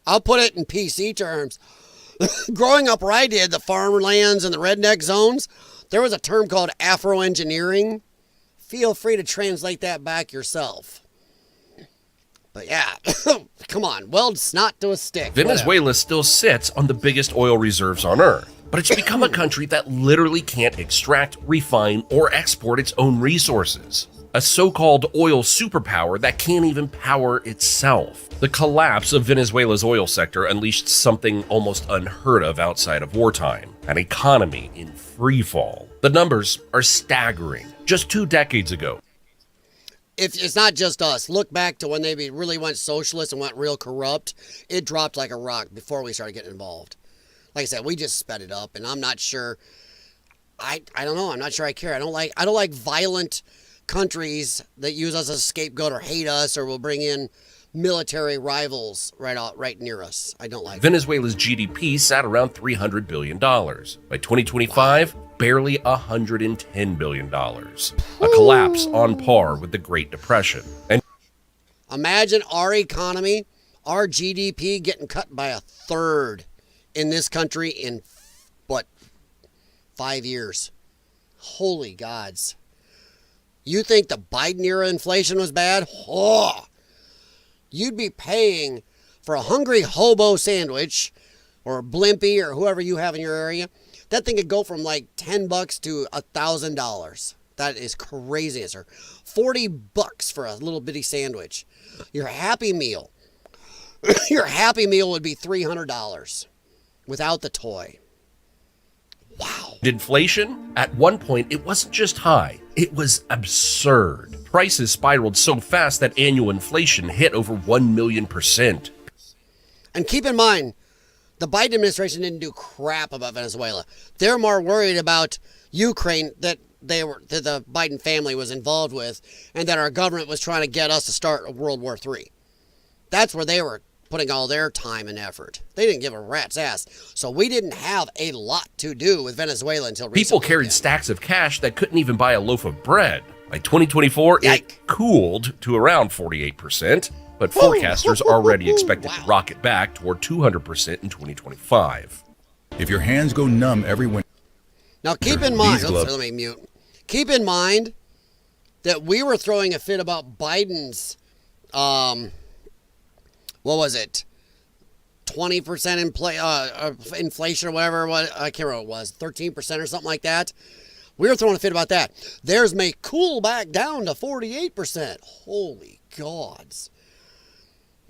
I'll put it in PC terms. Growing up where I did, the farmlands and the redneck zones, there was a term called Afro-engineering. Feel free to translate that back yourself. But yeah, come on, weld snot to a stick. Venezuela still sits on the biggest oil reserves on Earth, but it's become a country that literally can't extract, refine, or export its own resources. A so-called oil superpower that can't even power itself. The collapse of Venezuela's oil sector unleashed something almost unheard of outside of wartime, an economy in freefall. The numbers are staggering. Just 2 decades ago, if it's not just us, look back to when they really went socialist and went real corrupt. It dropped like a rock before we started getting involved. Like I said, we just sped it up, and I'm not sure. I don't know. I'm not sure I care. I don't like violent countries that use us as a scapegoat or hate us or will bring in military rivals right near us. I don't like Venezuela's GDP sat around $300 billion. By 2025, barely $110 billion. A collapse on par with the Great Depression. And imagine our economy, our GDP getting cut by 1/3 in this country in, 5 years. Holy gods. You think the Biden era inflation was bad? Oh, you'd be paying for a hungry hobo sandwich or a Blimpie or whoever you have in your area. That thing could go from like $10 to $1,000. That is crazy, sir. $40 for a little bitty sandwich. Your Happy Meal. Your Happy Meal would be $300 without the toy. Wow. Inflation? At one point, it wasn't just high, it was absurd. Prices spiraled so fast that annual inflation hit over 1,000,000%. And keep in mind, the Biden administration didn't do crap about Venezuela. They're more worried about Ukraine that the Biden family was involved with, and that our government was trying to get us to start World War III. That's where they were putting all their time and effort. They didn't give a rat's ass. So we didn't have a lot to do with Venezuela until recently. People carried stacks of cash that couldn't even buy a loaf of bread. By 2024, it cooled to around 48%, but forecasters already expect it to rocket back toward 200% in 2025. If your hands go numb every winter... Now keep in mind, let me mute. Keep in mind that we were throwing a fit about Biden's, what was it? 20% inflation or whatever. I can't remember what it was. 13% or something like that. We were throwing a fit about that. Theirs may cool back down to 48%. Holy gods.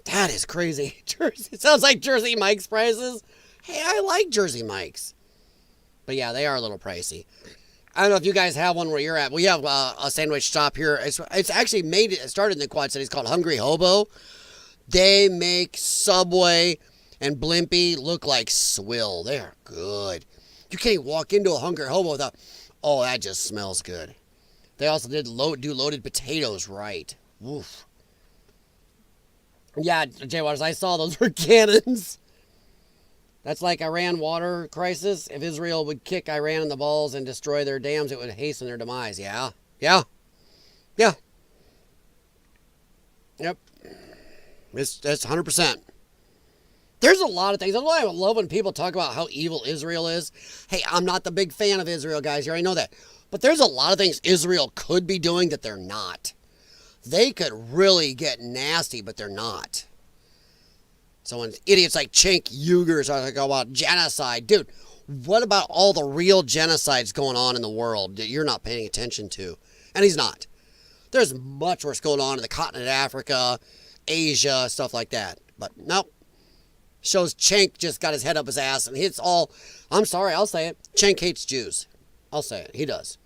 That is crazy. It sounds like Jersey Mike's prices. Hey, I like Jersey Mike's. But yeah, they are a little pricey. I don't know if you guys have one where you're at. We have a sandwich shop here. It's actually it started in the Quad Cities called Hungry Hobo. They make Subway and Blimpie look like swill. They're good. You can't walk into a Hungry Hobo without, oh, that just smells good. They also do loaded potatoes right. Woof. Yeah, Jay Waters, I saw those were cannons. That's like Iran water crisis. If Israel would kick Iran in the balls and destroy their dams, it would hasten their demise. Yeah. Yeah. Yeah. Yep. That's 100%. There's a lot of things. I love when people talk about how evil Israel is. Hey, I'm not the big fan of Israel, guys. You already know that. But there's a lot of things Israel could be doing that they're not. They could really get nasty, but they're not. So when idiots like Cenk Uyghurs are talking about genocide, dude, what about all the real genocides going on in the world that you're not paying attention to? And he's not. There's much worse going on in the continent of Africa, Asia, stuff like that. But nope. Shows Cenk just got his head up his ass and it's all, I'm sorry, I'll say it. Cenk hates Jews. I'll say it. He does.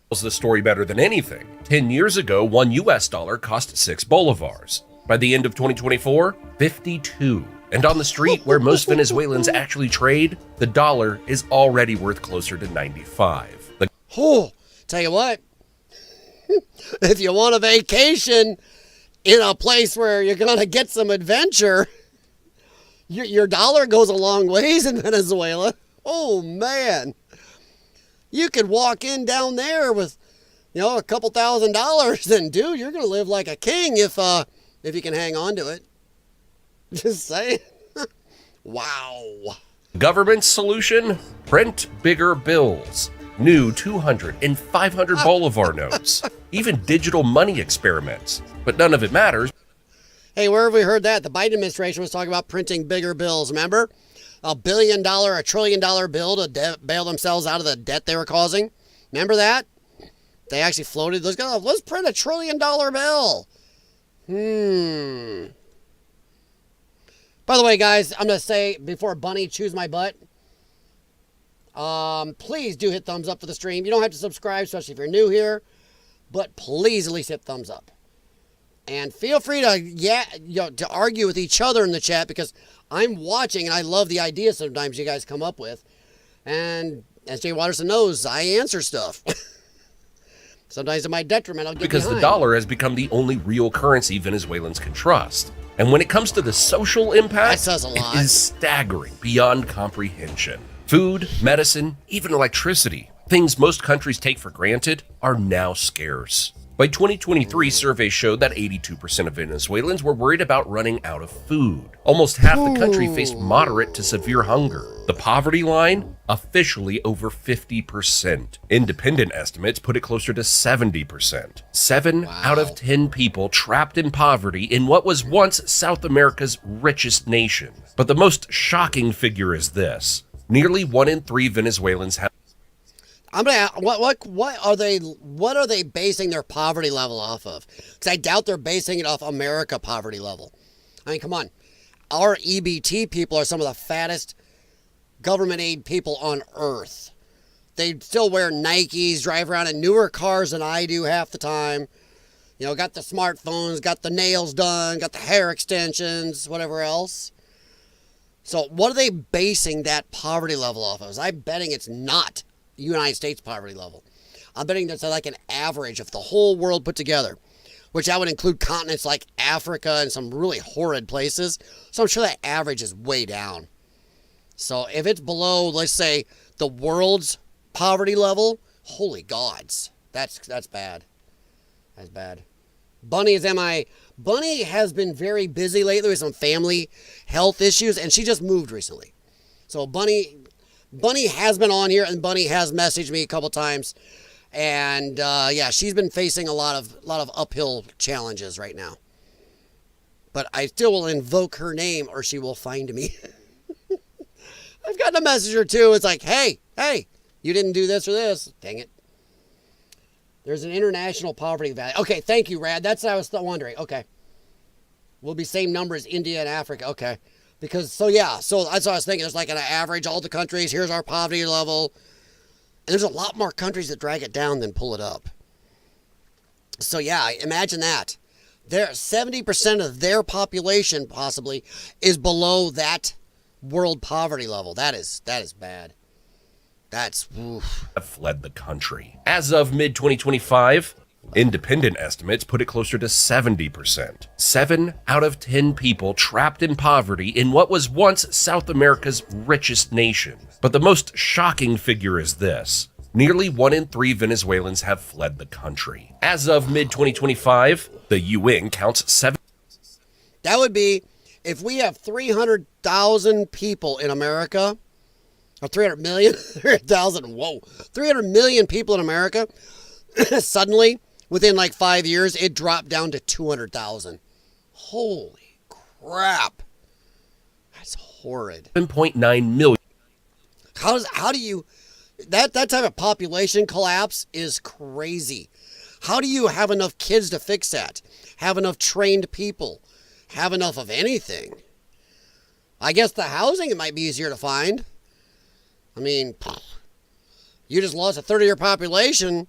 The story better than anything. 10 years ago, $1 cost 6 bolivars. By the end of 2024, 52. And on the street where most Venezuelans actually trade, the dollar is already worth closer to 95. Tell you what, if you want a vacation in a place where you're going to get some adventure, your dollar goes a long ways in Venezuela. Oh, man. You could walk in down there with, a couple $1,000s, and dude, you're going to live like a king if you can hang on to it. Just saying. Wow. Government solution? Print bigger bills. New 200 and 500 bolivar notes. Even digital money experiments. But none of it matters. Hey, where have we heard that? The Biden administration was talking about printing bigger bills, remember? $1 billion, $1 trillion bill to bail themselves out of the debt they were causing. Remember that? They actually floated. Let's print $1 trillion bill. By the way, guys, I'm going to say, before Bunny chews my butt, please do hit thumbs up for the stream. You don't have to subscribe, especially if you're new here, but please at least hit thumbs up. And feel free to, to argue with each other in the chat, because I'm watching and I love the ideas sometimes you guys come up with. And as Jay Watterson knows, I answer stuff. Sometimes to my detriment, I'll get because behind. The dollar has become the only real currency Venezuelans can trust. And when it comes to the social impact, that says a lot. It is staggering beyond comprehension. Food, medicine, even electricity, things most countries take for granted, are now scarce. By 2023, surveys showed that 82% of Venezuelans were worried about running out of food. Almost half the country faced moderate to severe hunger. The poverty line, officially over 50%. Independent estimates put it closer to 70%. 7 out of 10 people trapped in poverty in what was once South America's richest nation. But the most shocking figure is this. Nearly 1 in 3 Venezuelans have I'm gonna ask, what are they basing their poverty level off of? Because I doubt they're basing it off America poverty level. I mean, come on, our EBT people are some of the fattest government aid people on earth. They still wear Nikes, drive around in newer cars than I do half the time. Got the smartphones, got the nails done, got the hair extensions, whatever else. So what are they basing that poverty level off of? I'm betting it's not United States poverty level. I'm betting that's like an average of the whole world put together, which that would include continents like Africa and some really horrid places. So I'm sure that average is way down. So if it's below, let's say, the world's poverty level, holy gods, that's bad. That's bad. Bunny is MIA. Bunny has been very busy lately with some family health issues, and she just moved recently. So Bunny has been on here, and Bunny has messaged me a couple times, and she's been facing a lot of uphill challenges right now. But I still will invoke her name, or she will find me. I've gotten a message or two. It's like, hey, you didn't do this or this. Dang it. There's an international poverty value. Okay, thank you, Rad. That's what I was still wondering. Okay. We'll be same number as India and Africa. Okay. Because, so that's what I was thinking. It's like an average, all the countries, here's our poverty level. And there's a lot more countries that drag it down than pull it up. So, imagine that. 70% of their population, possibly, is below that world poverty level. That is bad. That's, oof. Have fled the country. As of mid-2025, independent estimates put it closer to 70%. 7 out of 10 people trapped in poverty in what was once South America's richest nation. But the most shocking figure is this. Nearly 1 in 3 Venezuelans have fled the country. As of mid-2025, the UN counts 7. That would be If we have 300,000 people in America, or 300 million, 300,000, whoa, 300 million people in America, suddenly, within like 5 years, it dropped down to 200,000. Holy crap. That's horrid. 7.9 million. How do you, that type of population collapse is crazy. How do you have enough kids to fix that? Have enough trained people? Have enough of anything? I guess the housing, it might be easier to find. I mean, you just lost a third of your population.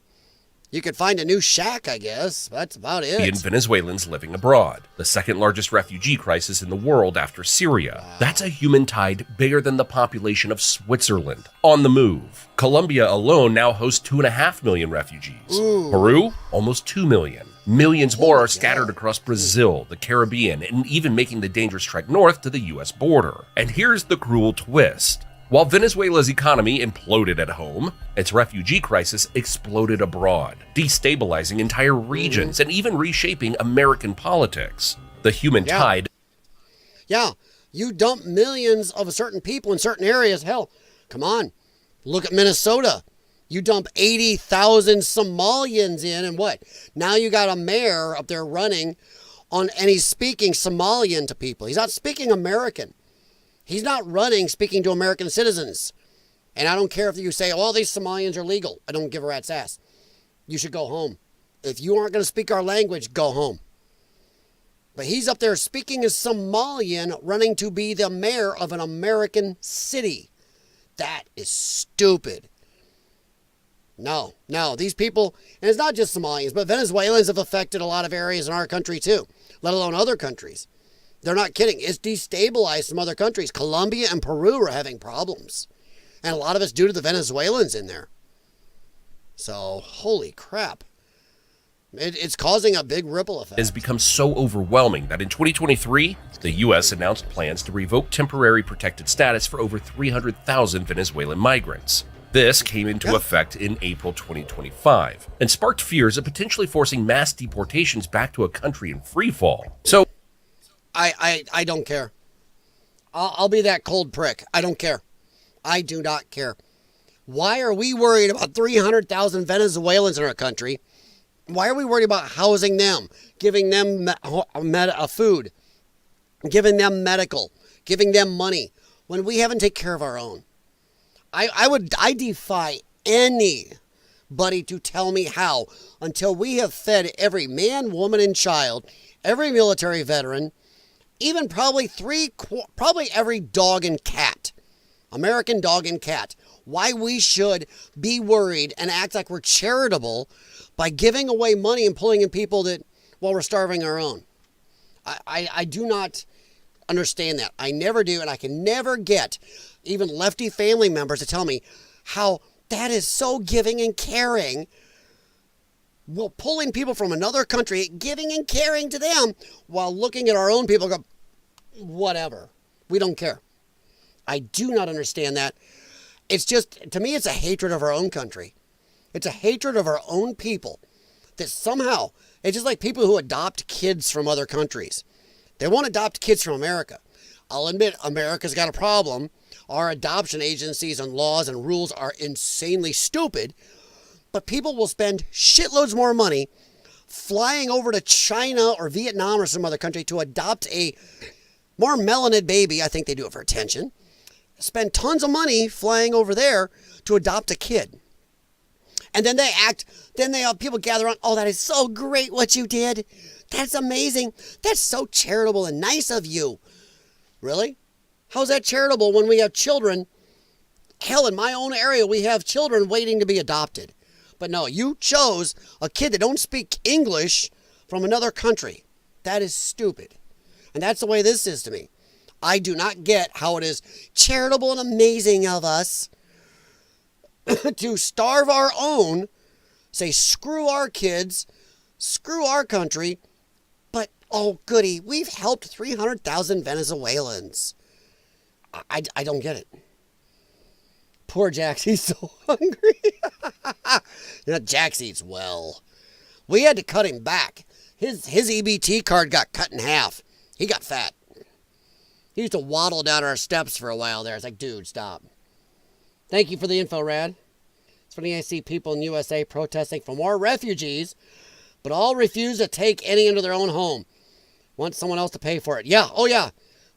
You could find a new shack, I guess. That's about it. Venezuelans living abroad, the second largest refugee crisis in the world after Syria. Wow. That's a human tide bigger than the population of Switzerland. On the move. Colombia alone now hosts 2.5 million refugees. Ooh. Peru, almost 2 million. Millions more are scattered across Brazil, the Caribbean, and even making the dangerous trek north to the U.S. border. And here's the cruel twist. While Venezuela's economy imploded at home, its refugee crisis exploded abroad, destabilizing entire regions and even reshaping American politics. The human tide. Yeah, you dump millions of certain people in certain areas. Hell, come on, look at Minnesota. You dump 80,000 Somalians in, and what? Now you got a mayor up there running and he's speaking Somalian to people. He's not speaking American. He's not running speaking to American citizens. And I don't care if you say, well, these Somalians are legal. I don't give a rat's ass. You should go home. If you aren't going to speak our language, go home. But he's up there speaking as Somalian, running to be the mayor of an American city. That is stupid. No, these people, and it's not just Somalians, but Venezuelans have affected a lot of areas in our country too, let alone other countries. They're not kidding. It's destabilized some other countries. Colombia and Peru are having problems. And a lot of it's due to the Venezuelans in there. So, holy crap. It's causing a big ripple effect. Has become so overwhelming that in 2023, the U.S. announced plans to revoke temporary protected status for over 300,000 Venezuelan migrants. This came into effect in April 2025 and sparked fears of potentially forcing mass deportations back to a country in freefall. So, I don't care. I'll be that cold prick. I don't care. I do not care. Why are we worried about 300,000 Venezuelans in our country? Why are we worried about housing them, giving them food, giving them medical, giving them money, when we haven't taken care of our own? I defy anybody to tell me how, until we have fed every man, woman, and child, every military veteran, even probably every dog and cat, American dog and cat, why we should be worried and act like we're charitable by giving away money and pulling in people that, while we're starving our own. I do not understand that. I never do, and I can never get even lefty family members to tell me how that is so giving and caring. Well, pulling people from another country, giving and caring to them, while looking at our own people go, whatever. We don't care. I do not understand that. It's just, to me, it's a hatred of our own country. It's a hatred of our own people. That somehow, it's just like people who adopt kids from other countries. They won't adopt kids from America. I'll admit, America's got a problem. Our adoption agencies and laws and rules are insanely stupid. But people will spend shitloads more money flying over to China or Vietnam or some other country to adopt a more melanin baby. I think they do it for attention. Spend tons of money flying over there to adopt a kid. And then they have people gather around, oh, that is so great what you did. That's amazing. That's so charitable and nice of you. Really? How's that charitable when we have children? Hell, in my own area, we have children waiting to be adopted. But no, you chose a kid that don't speak English from another country. That is stupid. And that's the way this is to me. I do not get how it is charitable and amazing of us to starve our own, say screw our kids, screw our country, but oh goody, we've helped 300,000 Venezuelans. I don't get it. Poor Jax, he's so hungry. Jax eats well. We had to cut him back. His EBT card got cut in half. He got fat. He used to waddle down our steps for a while there. It's like, dude, stop. Thank you for the info, Rad. It's funny I see people in USA protesting for more refugees, but all refuse to take any into their own home. Want someone else to pay for it. Yeah, oh yeah.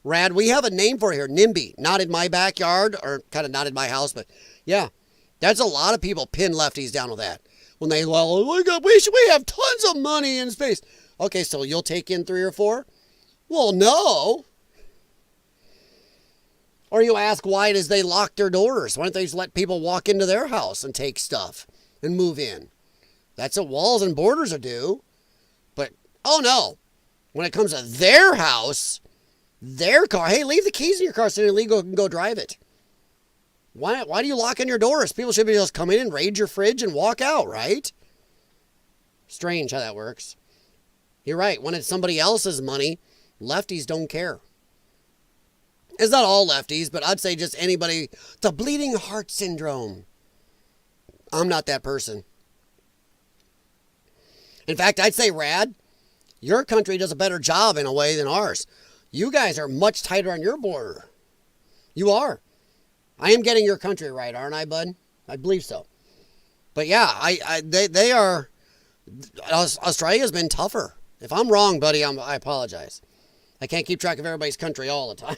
Rad, we have a name for it here, NIMBY. Not in my backyard, or kind of not in my house, but yeah. That's a lot of people pin lefties down with that. When they, well, we have tons of money in space. Okay, so you'll take in 3 or 4? Well, no. Or you ask, why does they lock their doors? Why don't they just let people walk into their house and take stuff and move in? That's what walls and borders do. But, oh no. When it comes to their house, their car, hey, leave the keys in your car so you're illegal and go drive it. Why do you lock in your doors? People should be able to come in and raid your fridge and walk out, right? Strange how that works. You're right. When it's somebody else's money, lefties don't care. It's not all lefties, but I'd say just anybody. The bleeding heart syndrome. I'm not that person. In fact, I'd say, Rad, your country does a better job in a way than ours. You guys are much tighter on your border. You are. I am getting your country right, aren't I, bud? I believe so. But yeah, they are. Australia's been tougher. If I'm wrong, buddy, I apologize. I can't keep track of everybody's country all the time.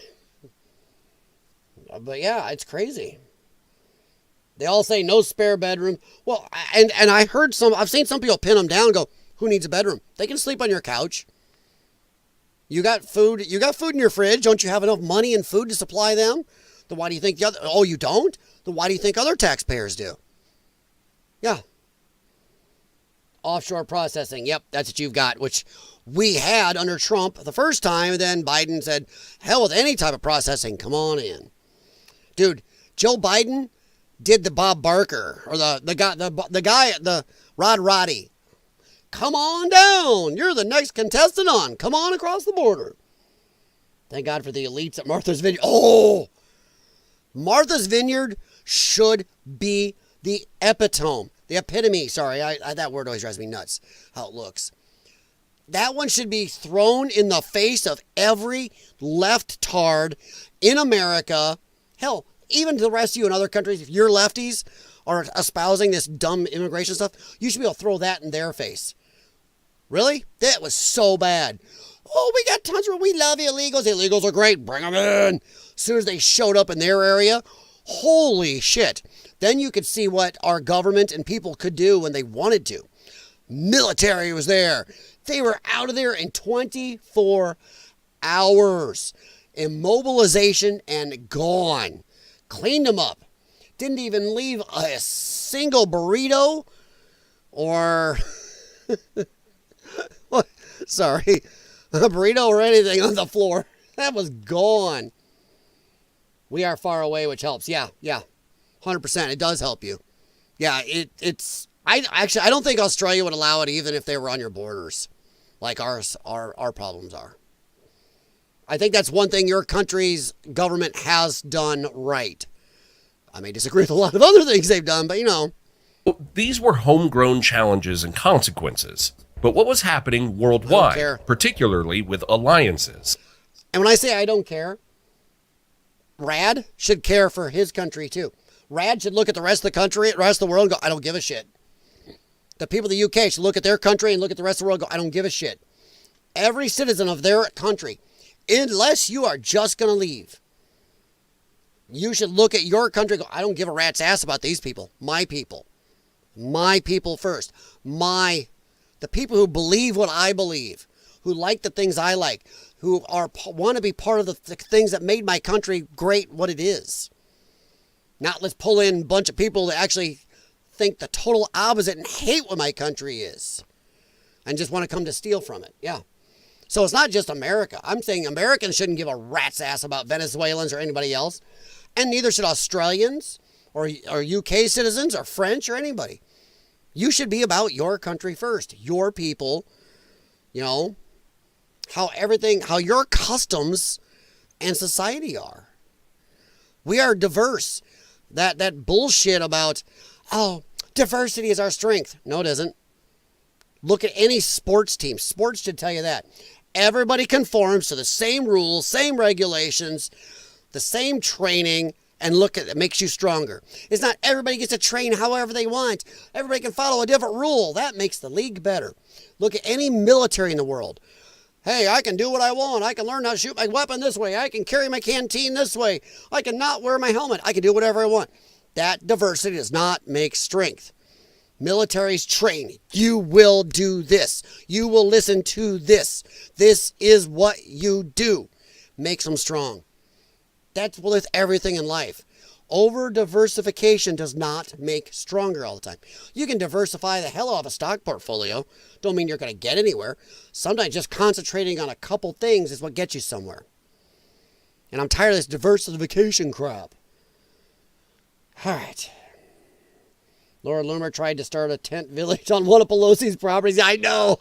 But yeah, it's crazy. They all say no spare bedroom. Well, and I've seen some people pin them down and go, who needs a bedroom? They can sleep on your couch. You got food in your fridge. Don't you have enough money and food to supply them? Then why do you think you don't? Then why do you think other taxpayers do? Yeah. Offshore processing. Yep, that's what you've got, which we had under Trump the first time, and then Biden said, hell with any type of processing. Come on in. Dude, Joe Biden did the Bob Barker, or the guy, Rod Roddy. Come on down. You're the next contestant on. Come on across the border. Thank God for the elites at Martha's Vineyard. Oh! Martha's Vineyard should be the epitome, sorry, that word always drives me nuts, how it looks. That one should be thrown in the face of every left-tard in America. Hell, even to the rest of you in other countries, if you're lefties are espousing this dumb immigration stuff, you should be able to throw that in their face. Really? That was so bad. Oh, we got tons of, we love illegals. Illegals are great. Bring them in. As soon as they showed up in their area, holy shit. Then you could see what our government and people could do when they wanted to. Military was there. They were out of there in 24 hours. Immobilization and gone. Cleaned them up. Didn't even leave a single burrito or, sorry, a burrito or anything on the floor. That was gone. We are far away, which helps. Yeah, 100%. It does help you. Yeah, I don't think Australia would allow it even if they were on your borders, like our problems are. I think that's one thing your country's government has done right. I may disagree with a lot of other things they've done, but you know. These were homegrown challenges and consequences. But what was happening worldwide, particularly with alliances? And when I say I don't care, Rad should care for his country too. Rad should look at the rest of the country, the rest of the world, and go, I don't give a shit. The people of the UK should look at their country and look at the rest of the world and go, I don't give a shit. Every citizen of their country, unless you are just going to leave, you should look at your country and go, I don't give a rat's ass about these people. My people. My people first. The people who believe what I believe, who like the things I like, who want to be part of the things that made my country great what it is. Not let's pull in a bunch of people that actually think the total opposite and hate what my country is and just want to come to steal from it. Yeah. So it's not just America. I'm saying Americans shouldn't give a rat's ass about Venezuelans or anybody else. And neither should Australians or UK citizens or French or anybody. You should be about your country first, your people, you know, how your customs and society are. We are diverse. That bullshit about, oh, diversity is our strength. No, it isn't. Look at any sports team. Sports should tell you that. Everybody conforms to the same rules, same regulations, the same training, and look at it, makes you stronger. It's not everybody gets to train however they want. Everybody can follow a different rule. That makes the league better. Look at any military in the world. Hey, I can do what I want. I can learn how to shoot my weapon this way. I can carry my canteen this way. I can not wear my helmet. I can do whatever I want. That diversity does not make strength. Military's training. You will do this. You will listen to this. This is what you do. Makes them strong. That's with everything in life. Over diversification does not make stronger all the time. You can diversify the hell out of a stock portfolio. Don't mean you're going to get anywhere. Sometimes just concentrating on a couple things is what gets you somewhere. And I'm tired of this diversification crap. All right. Laura Loomer tried to start a tent village on one of Pelosi's properties. I know.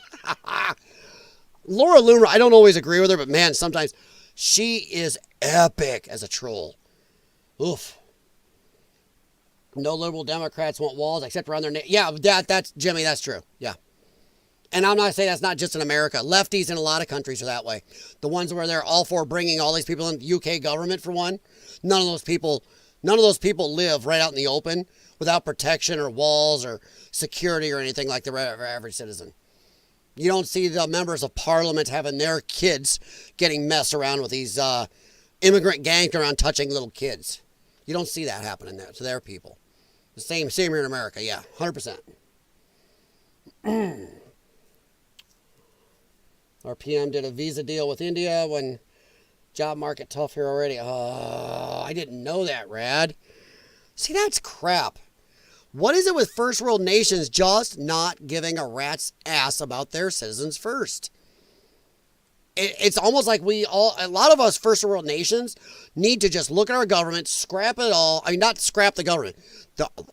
Laura Loomer, I don't always agree with her, but man, sometimes she is epic as a troll. Oof. No liberal Democrats want walls except around their yeah, that's Jimmy, that's true. Yeah. And I'm not saying that's not just in America. Lefties in a lot of countries are that way. The ones where they're all for bringing all these people in, the UK government for one, none of those people live right out in the open without protection or walls or security or anything like the average citizen. You don't see the members of parliament having their kids getting messed around with these immigrant gangs around touching little kids. You don't see that happening there to their people. The same here in America, yeah, 100%. Our PM did a visa deal with India when job market tough here already. Oh, I didn't know that, Rad. See, that's crap. What is it with first world nations just not giving a rat's ass about their citizens first? It's almost like a lot of us first world nations need to just look at our government, scrap it all. I mean, not scrap the government.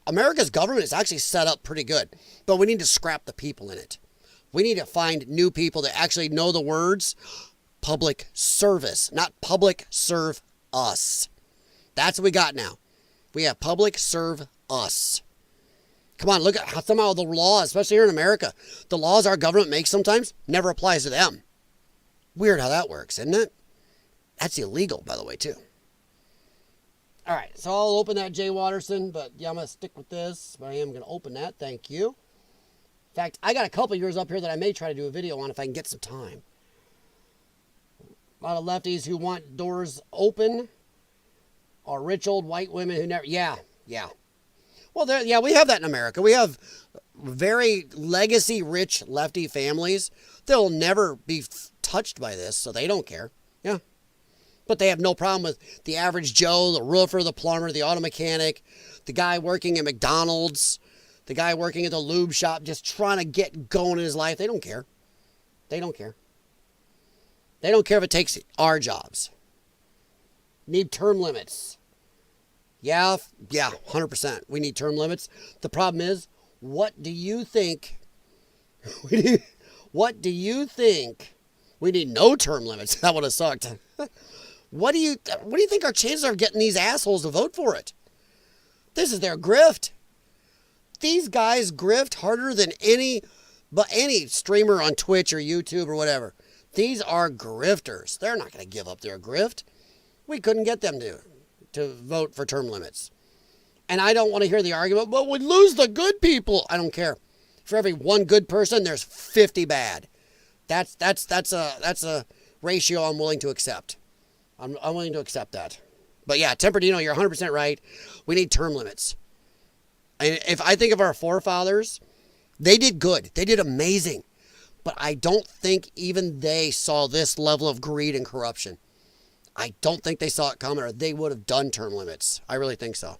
America's government is actually set up pretty good, but we need to scrap the people in it. We need to find new people that actually know the words public service, not public serve us. That's what we got now. We have public serve us. Come on, look at how somehow the law, especially here in America, the laws our government makes sometimes never applies to them. Weird how that works, isn't it? That's illegal, by the way, too. All right, so I'll open that Jay Watterson, but yeah, I'm going to stick with this. But I am going to open that. Thank you. In fact, I got a couple years up here that I may try to do a video on if I can get some time. A lot of lefties who want doors open are rich old white women who never... Yeah. Well, we have that in America. We have very legacy-rich lefty families. They'll never be touched by this, so they don't care. Yeah. But they have no problem with the average Joe, the roofer, the plumber, the auto mechanic, the guy working at McDonald's, the guy working at the lube shop, just trying to get going in his life. They don't care. They don't care. They don't care if it takes our jobs. Need term limits. Yeah, 100%. We need term limits. The problem is, what do you think? What do you think? We need no term limits. That would have sucked. What do you think our chances are of getting these assholes to vote for it? This is their grift. These guys grift harder than any streamer on Twitch or YouTube or whatever. These are grifters. They're not going to give up their grift. We couldn't get them to vote for term limits. And I don't want to hear the argument, but we'd lose the good people. I don't care. For every one good person, there's 50 bad. That's a ratio I'm willing to accept. I'm willing to accept that. But yeah, Temperdino, you're 100% right. We need term limits. And if I think of our forefathers, they did good. They did amazing. But I don't think even they saw this level of greed and corruption. I don't think they saw it coming, or they would have done term limits. I really think so.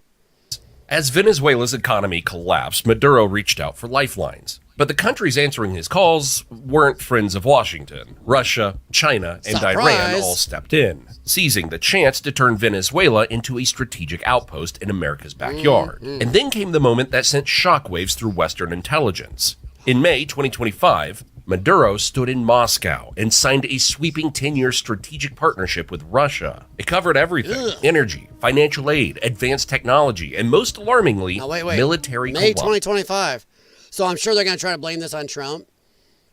As Venezuela's economy collapsed, Maduro reached out for lifelines. But the countries answering his calls weren't friends of Washington. Russia, China, and Iran all stepped in, seizing the chance to turn Venezuela into a strategic outpost in America's backyard. And then came the moment that sent shockwaves through Western intelligence. In May 2025, Maduro stood in Moscow and signed a sweeping 10-year strategic partnership with Russia. It covered everything: energy, financial aid, advanced technology, and most alarmingly, military May 2025. So I'm sure they're going to try to blame this on Trump.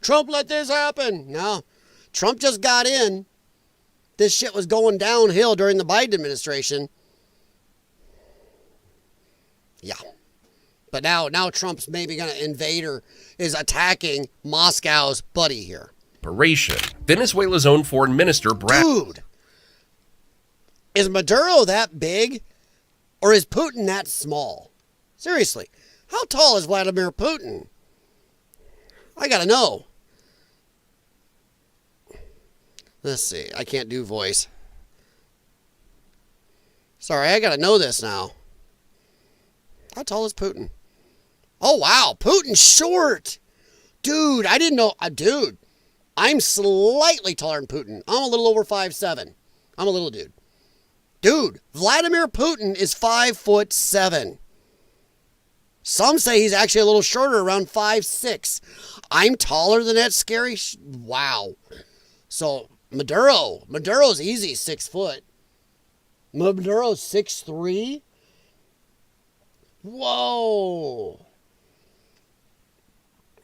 Trump let this happen. No. Trump just got in. This shit was going downhill during the Biden administration. Yeah. But now Trump's maybe going to invade or is attacking Moscow's buddy here. Venezuela's own foreign minister, Dude, is Maduro that big or is Putin that small? Seriously, how tall is Vladimir Putin? I got to know. Let's see. I can't do voice. Sorry, I got to know this now. How tall is Putin? Oh, wow. Putin's short. Dude, I didn't know. Dude, I'm slightly taller than Putin. I'm a little over 5'7". I'm a little dude. Dude, Vladimir Putin is 5'7". Some say he's actually a little shorter, around 5'6". I'm taller than that scary. Wow. So Maduro's easy 6 foot. Maduro's 6'3". Whoa.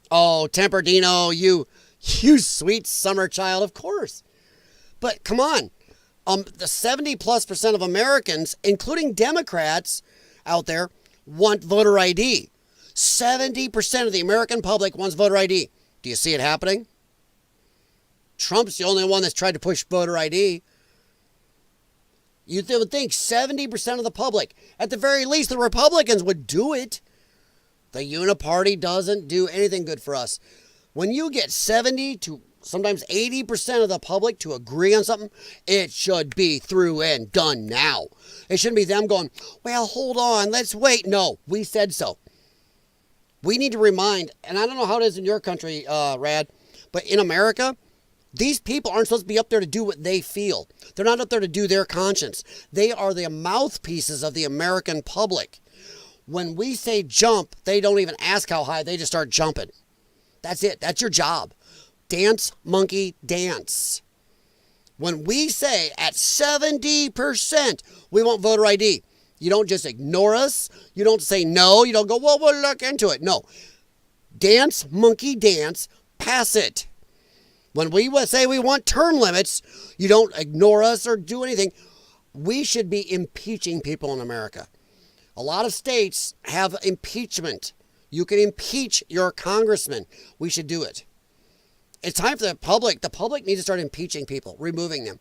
Oh, Temperdino, you sweet summer child, of course. But come on. The 70+% of Americans, including Democrats out there, want voter ID. 70% of the American public wants voter ID. Do you see it happening? Trump's the only one that's tried to push voter ID. You would think 70% of the public, at the very least, the Republicans would do it. The Uniparty doesn't do anything good for us. When you get 70 to sometimes 80% of the public to agree on something, it should be through and done now. It shouldn't be them going, well, hold on, let's wait. No, we said so. We need to remind, and I don't know how it is in your country, Rad, but in America, these people aren't supposed to be up there to do what they feel. They're not up there to do their conscience. They are the mouthpieces of the American public. When we say jump, they don't even ask how high. They just start jumping. That's it. That's your job. Dance, monkey, dance. When we say at 70%, we want voter ID, you don't just ignore us. You don't say no. You don't go, well, we'll look into it. No. Dance, monkey, dance. Pass it. When we say we want term limits, you don't ignore us or do anything. We should be impeaching people in America. A lot of states have impeachment. You can impeach your congressman. We should do it. It's time for the public. The public needs to start impeaching people, removing them,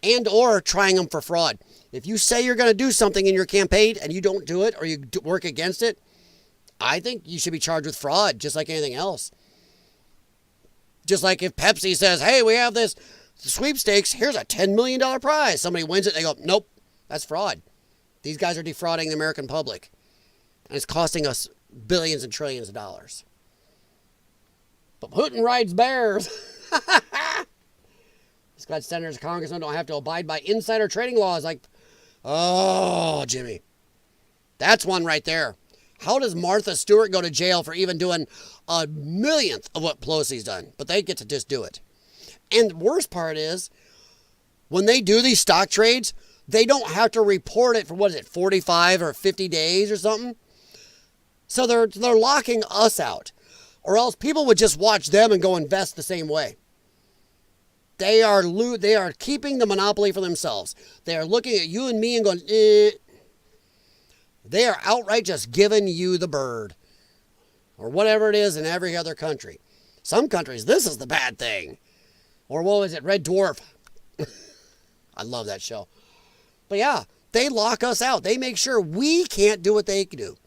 and or trying them for fraud. If you say you're going to do something in your campaign and you don't do it or you work against it, I think you should be charged with fraud, just like anything else. Just like if Pepsi says, hey, we have this sweepstakes, here's a $10 million prize. Somebody wins it, they go, nope, that's fraud. These guys are defrauding the American public. And it's costing us billions and trillions of dollars. But Putin rides bears. This guy's senators and congressmen don't have to abide by insider trading laws like, oh, Jimmy. That's one right there. How does Martha Stewart go to jail for even doing a millionth of what Pelosi's done? But they get to just do it. And the worst part is, when they do these stock trades, they don't have to report it for, 45 or 50 days or something? So they're locking us out. Or else people would just watch them and go invest the same way. They are keeping the monopoly for themselves. They are looking at you and me and going, eh. They are outright just giving you the bird. Or whatever it is in every other country. Some countries, this is the bad thing. Or what was it, Red Dwarf? I love that show. But yeah, they lock us out. They make sure we can't do what they can do.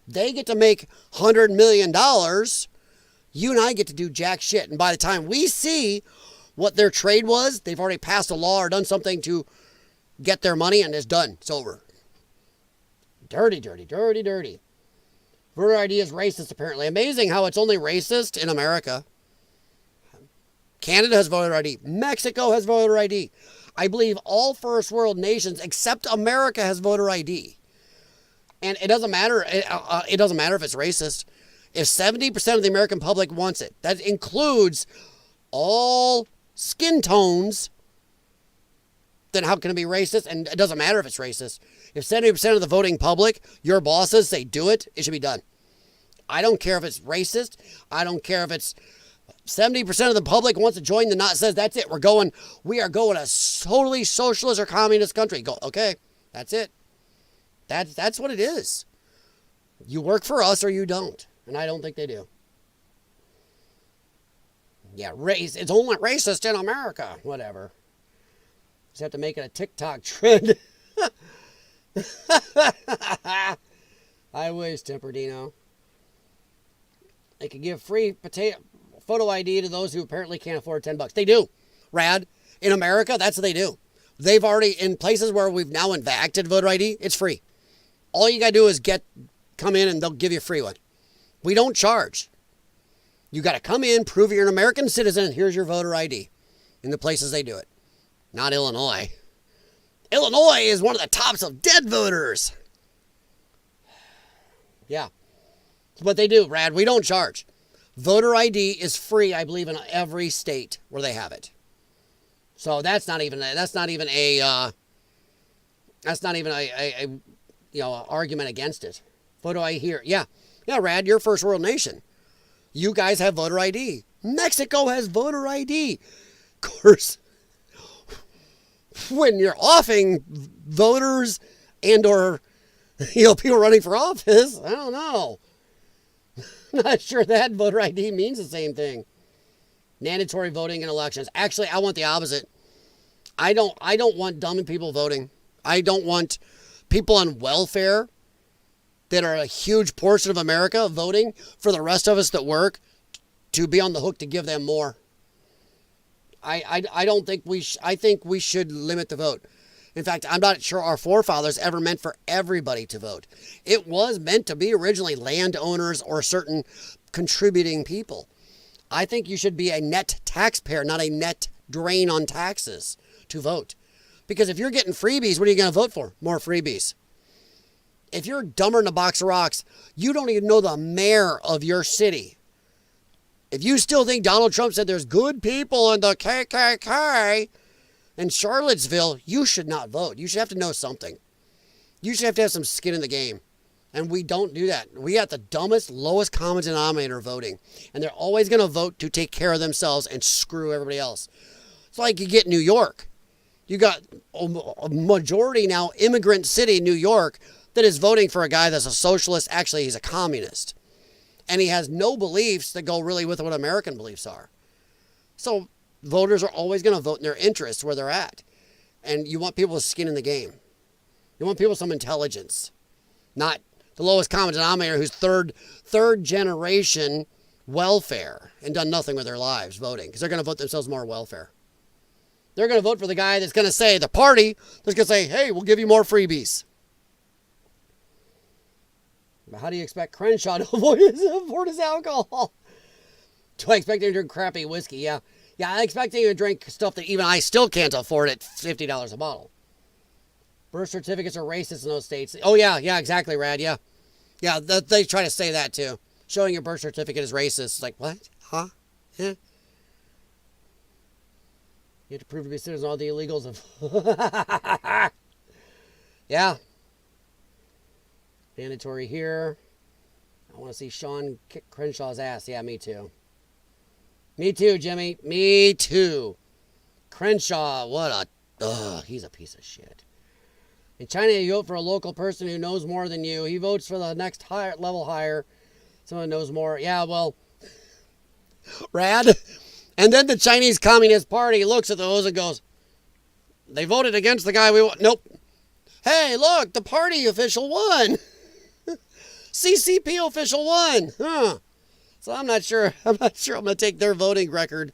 They get to make $100 million. You and I get to do jack shit. And by the time we see what their trade was, they've already passed a law or done something to get their money and it's done. It's over. Dirty, dirty, dirty, dirty. Voter ID is racist, apparently. Amazing how it's only racist in America. Canada has voter ID. Mexico has voter ID. I believe all first world nations except America has voter ID. And it doesn't matter. It doesn't matter if it's racist. If 70% of the American public wants it, that includes all skin tones, then how can it be racist? And it doesn't matter if it's racist. If 70% of the voting public, your bosses, say do it, it should be done. I don't care if it's racist. I don't care if it's 70% of the public wants to join the not says that's it. We are going a totally socialist or communist country. Go, okay, that's it. That's what it is. You work for us or you don't. And I don't think they do. Yeah, it's only racist in America. Whatever. Just have to make it a TikTok trend. I wish, Temperdino. They could give free photo ID to those who apparently can't afford $10. They do. Rad. In America, that's what they do. They've already, in places where we've now enacted voter ID, it's free. All you got to do is come in and they'll give you a free one. We don't charge. You got to come in, prove you're an American citizen, and here's your voter ID in the places they do it. Not Illinois. Illinois is one of the tops of dead voters. Yeah. That's what they do, Brad. We don't charge. Voter ID is free, I believe, in every state where they have it. So that's not even a argument against it. Photo ID here. Yeah, Rad, you're a first world nation. You guys have voter ID. Mexico has voter ID. Of course, when you're offing voters and or people running for office, I don't know. Not sure that voter ID means the same thing. Mandatory voting in elections. Actually, I want the opposite. I don't want dumb people voting. I don't want people on welfare that are a huge portion of America voting for the rest of us that work to be on the hook to give them more. I don't think I think we should limit the vote. In fact, I'm not sure our forefathers ever meant for everybody to vote. It was meant to be originally landowners or certain contributing people. I think you should be a net taxpayer, not a net drain on taxes to vote. Because if you're getting freebies, what are you going to vote for? More freebies. If you're dumber than a box of rocks, you don't even know the mayor of your city. If you still think Donald Trump said there's good people in the KKK in Charlottesville, you should not vote. You should have to know something. You should have to have some skin in the game. And we don't do that. We got the dumbest, lowest common denominator voting. And they're always going to vote to take care of themselves and screw everybody else. It's like you get New York. You got a majority now immigrant city, New York, that is voting for a guy that's a socialist. Actually, he's a communist. And he has no beliefs that go really with what American beliefs are. So voters are always going to vote in their interests where they're at. And you want people with skin in the game. You want people with some intelligence. Not the lowest common denominator who's third generation welfare and done nothing with their lives voting. Because they're going to vote themselves more welfare. They're going to vote for the guy that's going to say, the party that's going to say, hey, we'll give you more freebies. But how do you expect Crenshaw to afford his alcohol? Do I expect him to drink crappy whiskey? Yeah. Yeah, I expect him to drink stuff that even I still can't afford at $50 a bottle. Birth certificates are racist in those states. Oh, yeah, exactly, Rad, yeah. Yeah, they try to say that, too. Showing your birth certificate is racist. It's like, what? Huh? Yeah. You have to prove to be a citizen of all the illegals of... Yeah. Mandatory here. I want to see Sean kick Crenshaw's ass. Yeah, me too. Me too, Jimmy. Me too. Crenshaw, he's a piece of shit. In China, you vote for a local person who knows more than you. He votes for the next level higher. Someone knows more. Yeah, well, Rad. And then the Chinese Communist Party looks at those and goes, they voted against the guy we want. Nope. Hey, look, the party official won. CCP official won. Huh. So I'm not sure I'm going to take their voting record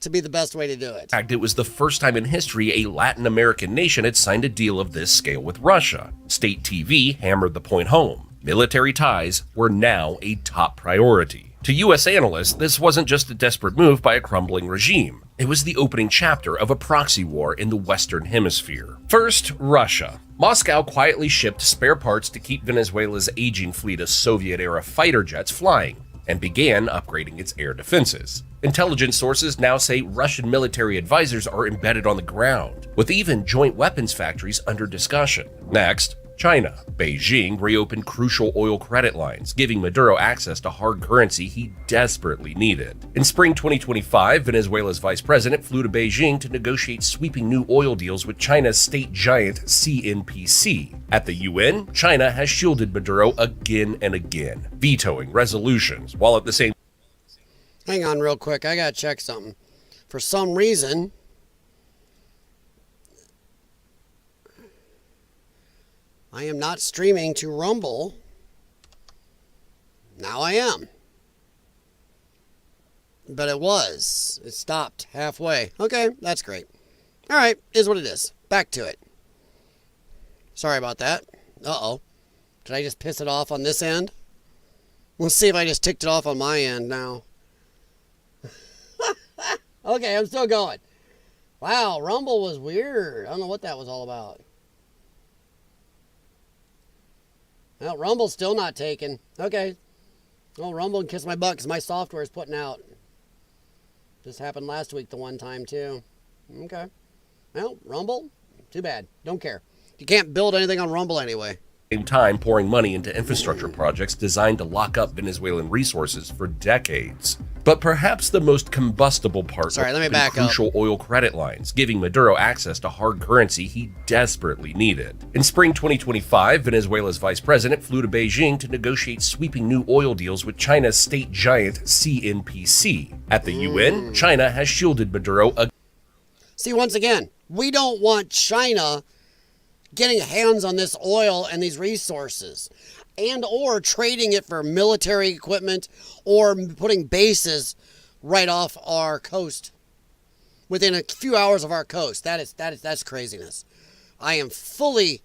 to be the best way to do it. In fact, it was the first time in history a Latin American nation had signed a deal of this scale with Russia. State TV hammered the point home. Military ties were now a top priority. To U.S. analysts, this wasn't just a desperate move by a crumbling regime. It was the opening chapter of a proxy war in the Western Hemisphere. First, Russia. Moscow quietly shipped spare parts to keep Venezuela's aging fleet of Soviet-era fighter jets flying, and began upgrading its air defenses. Intelligence sources now say Russian military advisors are embedded on the ground, with even joint weapons factories under discussion. Next, China. Beijing reopened crucial oil credit lines, giving Maduro access to hard currency he desperately needed. In spring 2025, Venezuela's vice president flew to Beijing to negotiate sweeping new oil deals with China's state giant CNPC. At the UN, China has shielded Maduro again and again, vetoing resolutions, while at the same Hang on real quick, I gotta check something. For some reason, I am not streaming to Rumble. Now I am. But it stopped halfway. Okay, that's great. All right, is what it is. Back to it. Sorry about that. Uh-oh. Did I just piss it off on this end? We'll see if I just ticked it off on my end now. Okay, I'm still going. Wow, Rumble was weird. I don't know what that was all about. Well, Rumble's still not taken. Okay. Well, Rumble can kiss my butt because my software is putting out. This happened last week the one time, too. Okay. Well, Rumble, too bad. Don't care. You can't build anything on Rumble anyway. Same time pouring money into infrastructure projects designed to lock up Venezuelan resources for decades. But perhaps the most combustible part of crucial oil credit lines, giving Maduro access to hard currency he desperately needed. In spring 2025, Venezuela's vice president flew to Beijing to negotiate sweeping new oil deals with China's state giant CNPC. At the UN, China has shielded Maduro again. See, once again, we don't want China getting hands on this oil and these resources, and or trading it for military equipment or putting bases right off our coast within a few hours of our coast. That's craziness. I am fully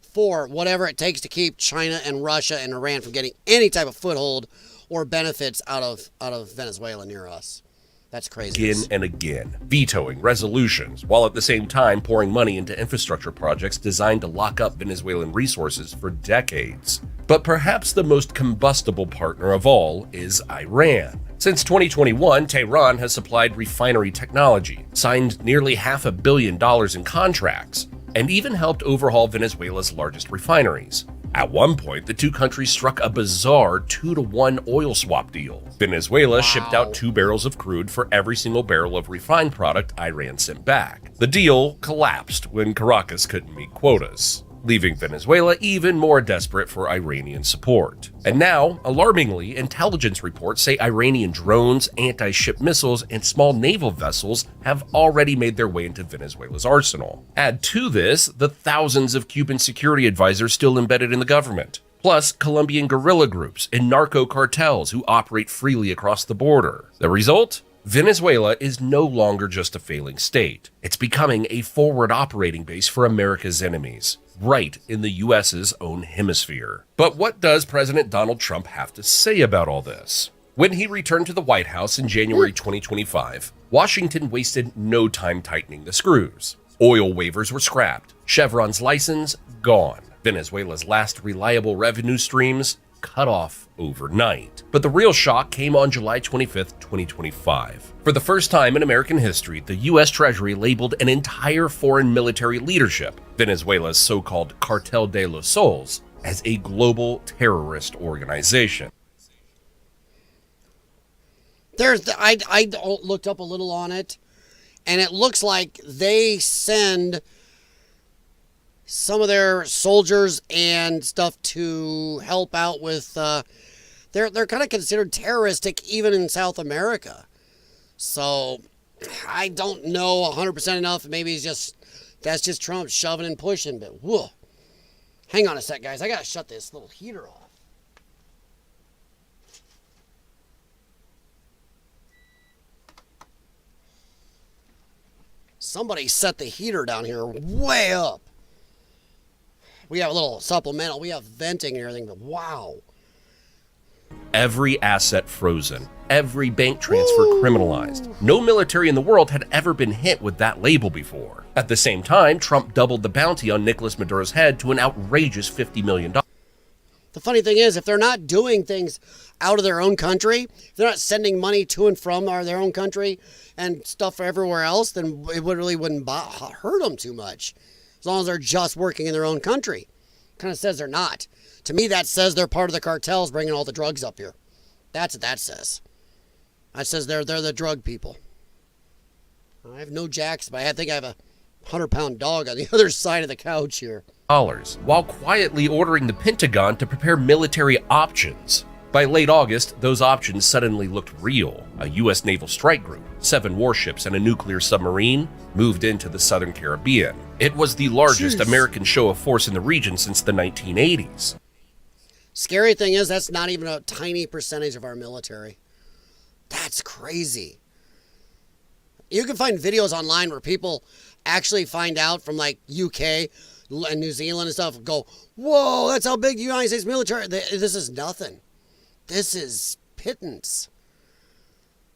for whatever it takes to keep China and Russia and Iran from getting any type of foothold or benefits out of Venezuela near us. That's crazy. Again and again, vetoing resolutions, while at the same time pouring money into infrastructure projects designed to lock up Venezuelan resources for decades. But perhaps the most combustible partner of all is Iran. Since 2021, Tehran has supplied refinery technology, signed nearly $500 million in contracts, and even helped overhaul Venezuela's largest refineries. At one point, the two countries struck a bizarre 2-to-1 oil swap deal. Venezuela shipped out 2 barrels of crude for every single barrel of refined product Iran sent back. The deal collapsed when Caracas couldn't meet quotas, leaving Venezuela even more desperate for Iranian support. And now, alarmingly, intelligence reports say Iranian drones, anti-ship missiles, and small naval vessels have already made their way into Venezuela's arsenal. Add to this the thousands of Cuban security advisors still embedded in the government, plus Colombian guerrilla groups and narco cartels who operate freely across the border. The result? Venezuela is no longer just a failing state. It's becoming a forward operating base for America's enemies, right in the US's own hemisphere. But what does President Donald Trump have to say about all this? When he returned to the White House in January 2025, Washington wasted no time tightening the screws. Oil waivers were scrapped, Chevron's license gone, Venezuela's last reliable revenue streams cut off overnight. But the real shock came on July 25th, 2025. For the first time in American history, the U.S. Treasury labeled an entire foreign military leadership, Venezuela's so-called Cartel de los Sols, as a global terrorist organization. I looked up a little on it, and it looks like they send some of their soldiers and stuff to help out with, they're kind of considered terroristic even in South America. So I don't know 100% enough. Maybe that's just Trump shoving and pushing, but whoa. Hang on a sec, guys. I got to shut this little heater off. Somebody set the heater down here way up. We have a little supplemental. We have venting and everything, but wow. Every asset frozen, every bank transfer criminalized. No military in the world had ever been hit with that label before. At the same time, Trump doubled the bounty on Nicolas Maduro's head to an outrageous $50 million. The funny thing is, if they're not doing things out of their own country, if they're not sending money to and from their own country and stuff for everywhere else, then it really wouldn't hurt them too much. As long as they're just working in their own country. kind of says they're not. To me, that says they're part of the cartels bringing all the drugs up here. That's what that says. That says they're the drug people. I have no jacks, but I think I have a 100-pound dog on the other side of the couch here. While quietly ordering the Pentagon to prepare military options. By late August, those options suddenly looked real. A U.S. naval strike group, 7 warships, and a nuclear submarine moved into the southern Caribbean. It was the largest American show of force in the region since the 1980s. Scary thing is, that's not even a tiny percentage of our military. That's crazy. You can find videos online where people actually find out from like UK and New Zealand and stuff, go, whoa, that's how big the United States military. This is nothing. This is pittance.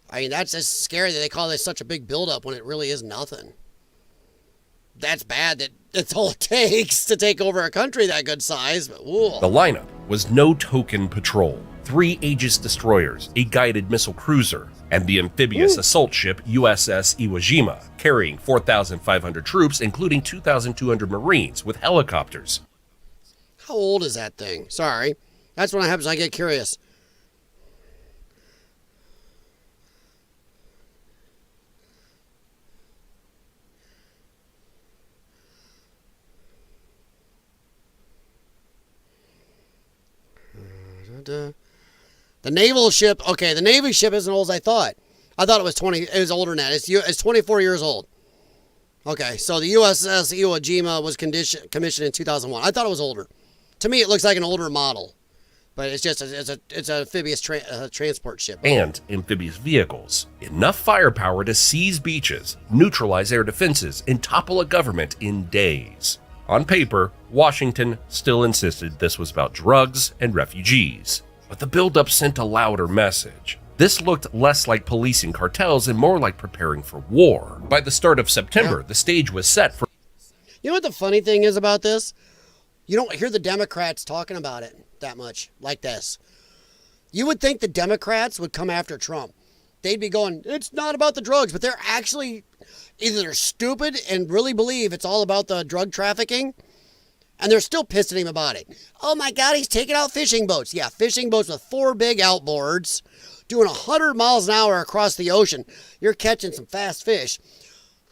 I mean, that's just scary that they call this such a big buildup when it really is nothing. That's bad that that's all it takes to take over a country that good size. But ooh. The lineup was no token patrol, 3 Aegis destroyers, a guided missile cruiser, and the amphibious assault ship USS Iwo Jima, carrying 4,500 troops, including 2,200 Marines with helicopters. How old is that thing? Sorry. That's what happens. I get curious. The naval ship, okay, the Navy ship isn't old as I thought. I thought it was 20, it was older than that. It's 24 years old. Okay, so the USS Iwo Jima was commissioned in 2001. I thought it was older. To me, it looks like an older model, but it's just it's an amphibious transport ship. And amphibious vehicles. Enough firepower to seize beaches, neutralize air defenses, and topple a government in days. On paper, Washington still insisted this was about drugs and refugees. But the buildup sent a louder message. This looked less like policing cartels and more like preparing for war. By the start of September, the stage was set for... You know what the funny thing is about this? You don't hear the Democrats talking about it that much like this. You would think the Democrats would come after Trump. They'd be going, it's not about the drugs, but they're actually... Either they're stupid and really believe it's all about the drug trafficking, and they're still pissed at him about it. Oh my God, he's taking out fishing boats. Yeah, fishing boats with 4 big outboards, doing 100 miles an hour across the ocean. You're catching some fast fish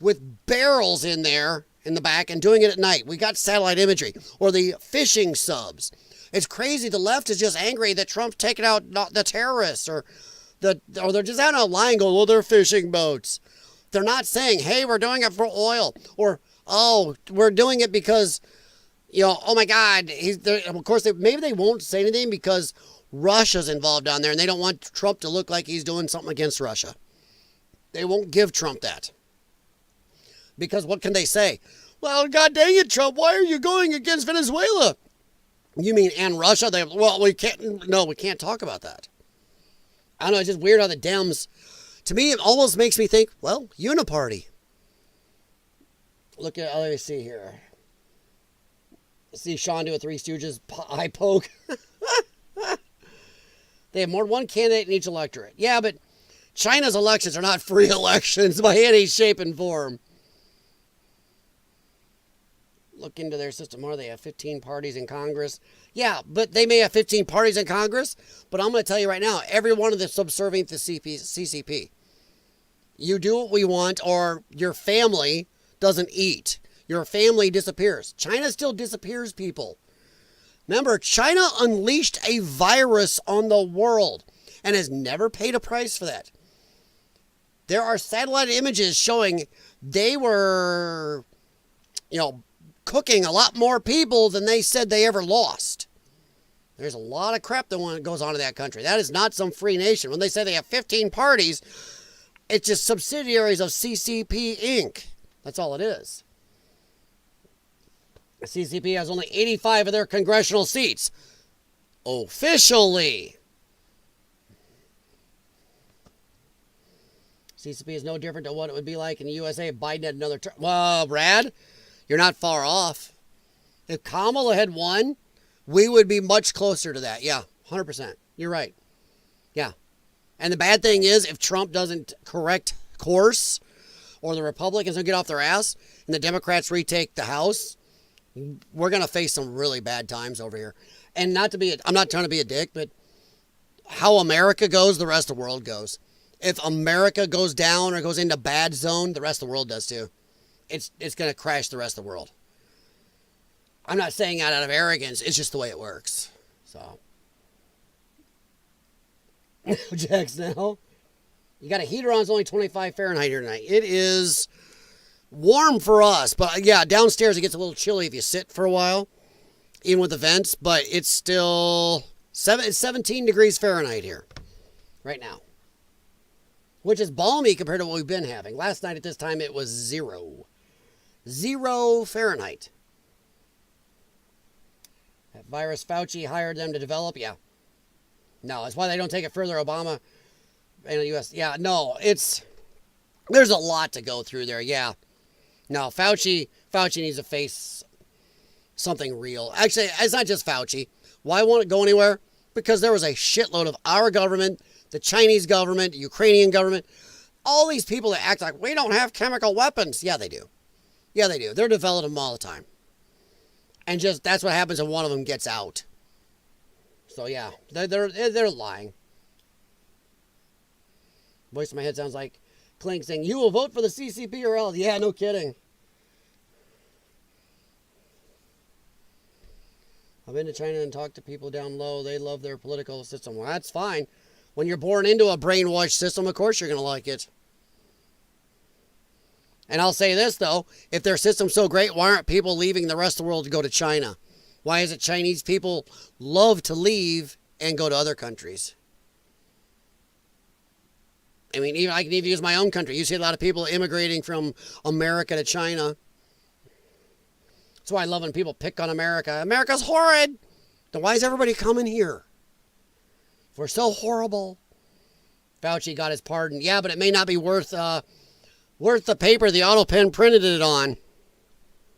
with barrels in there in the back and doing it at night. We got satellite imagery. Or the fishing subs. It's crazy. The left is just angry that Trump's taking out the terrorists, or they're just out lying going, well, they're fishing boats. They're not saying, hey, we're doing it for oil, or, oh, we're doing it because, oh my God. Of course, maybe they won't say anything because Russia's involved down there and they don't want Trump to look like he's doing something against Russia. They won't give Trump that. Because what can they say? Well, God dang it, Trump, why are you going against Venezuela? You mean, and Russia? We can't talk about that. I don't know, it's just weird how the Dems... To me, it almost makes me think, well, uniparty. Let me see here. See Sean do a Three Stooges eye poke. They have more than one candidate in each electorate. Yeah, but China's elections are not free elections by any shape and form. Look into their system more. They have 15 parties in Congress. Yeah, but they may have 15 parties in Congress, but I'm going to tell you right now, every one of them is subservient to CCP. You do what we want, or your family doesn't eat. Your family disappears. China still disappears people. Remember, China unleashed a virus on the world and has never paid a price for that. There are satellite images showing they were, cooking a lot more people than they said they ever lost. There's a lot of crap that goes on in that country. That is not some free nation. When they say they have 15 parties, it's just subsidiaries of CCP Inc. That's all it is. The CCP has only 85 of their congressional seats. Officially. CCP is no different to what it would be like in the USA if Biden had another term. Well, Brad, you're not far off. If Kamala had won, we would be much closer to that. Yeah, 100%. You're right. Yeah. And the bad thing is, if Trump doesn't correct course, or the Republicans don't get off their ass, and the Democrats retake the House, we're going to face some really bad times over here. And I'm not trying to be a dick, but how America goes, the rest of the world goes. If America goes down or goes into bad zone, the rest of the world does too. It's going to crash the rest of the world. I'm not saying that out of arrogance. It's just the way it works. So. Jax now. You got a heater on. It's only 25 Fahrenheit here tonight. It is warm for us. But yeah, downstairs it gets a little chilly if you sit for a while. Even with the vents. But it's still it's 17 degrees Fahrenheit here. Right now. Which is balmy compared to what we've been having. Last night at this time it was 0. 0 Fahrenheit. That virus Fauci hired them to develop. Yeah. No, that's why they don't take it further. Obama and the U.S. Yeah, no, there's a lot to go through there. Yeah. No, Fauci needs to face something real. Actually, it's not just Fauci. Why won't it go anywhere? Because there was a shitload of our government, the Chinese government, the Ukrainian government, all these people that act like we don't have chemical weapons. Yeah, they do. Yeah, they do. They're developing them all the time. And just that's what happens when one of them gets out. So yeah, they're lying. Voice in my head sounds like Clink saying, "You will vote for the CCP or else." Yeah, no kidding. I've been to China and talked to people down low. They love their political system. Well, that's fine. When you're born into a brainwashed system, of course you're going to like it. And I'll say this, though. If their system's so great, why aren't people leaving the rest of the world to go to China? Why is it Chinese people love to leave and go to other countries? I mean, I can even use my own country. You see a lot of people immigrating from America to China. That's why I love when people pick on America. America's horrid. Then why is everybody coming here? If we're so horrible. Fauci got his pardon. Yeah, but it may not be worth the paper the auto pen printed it on.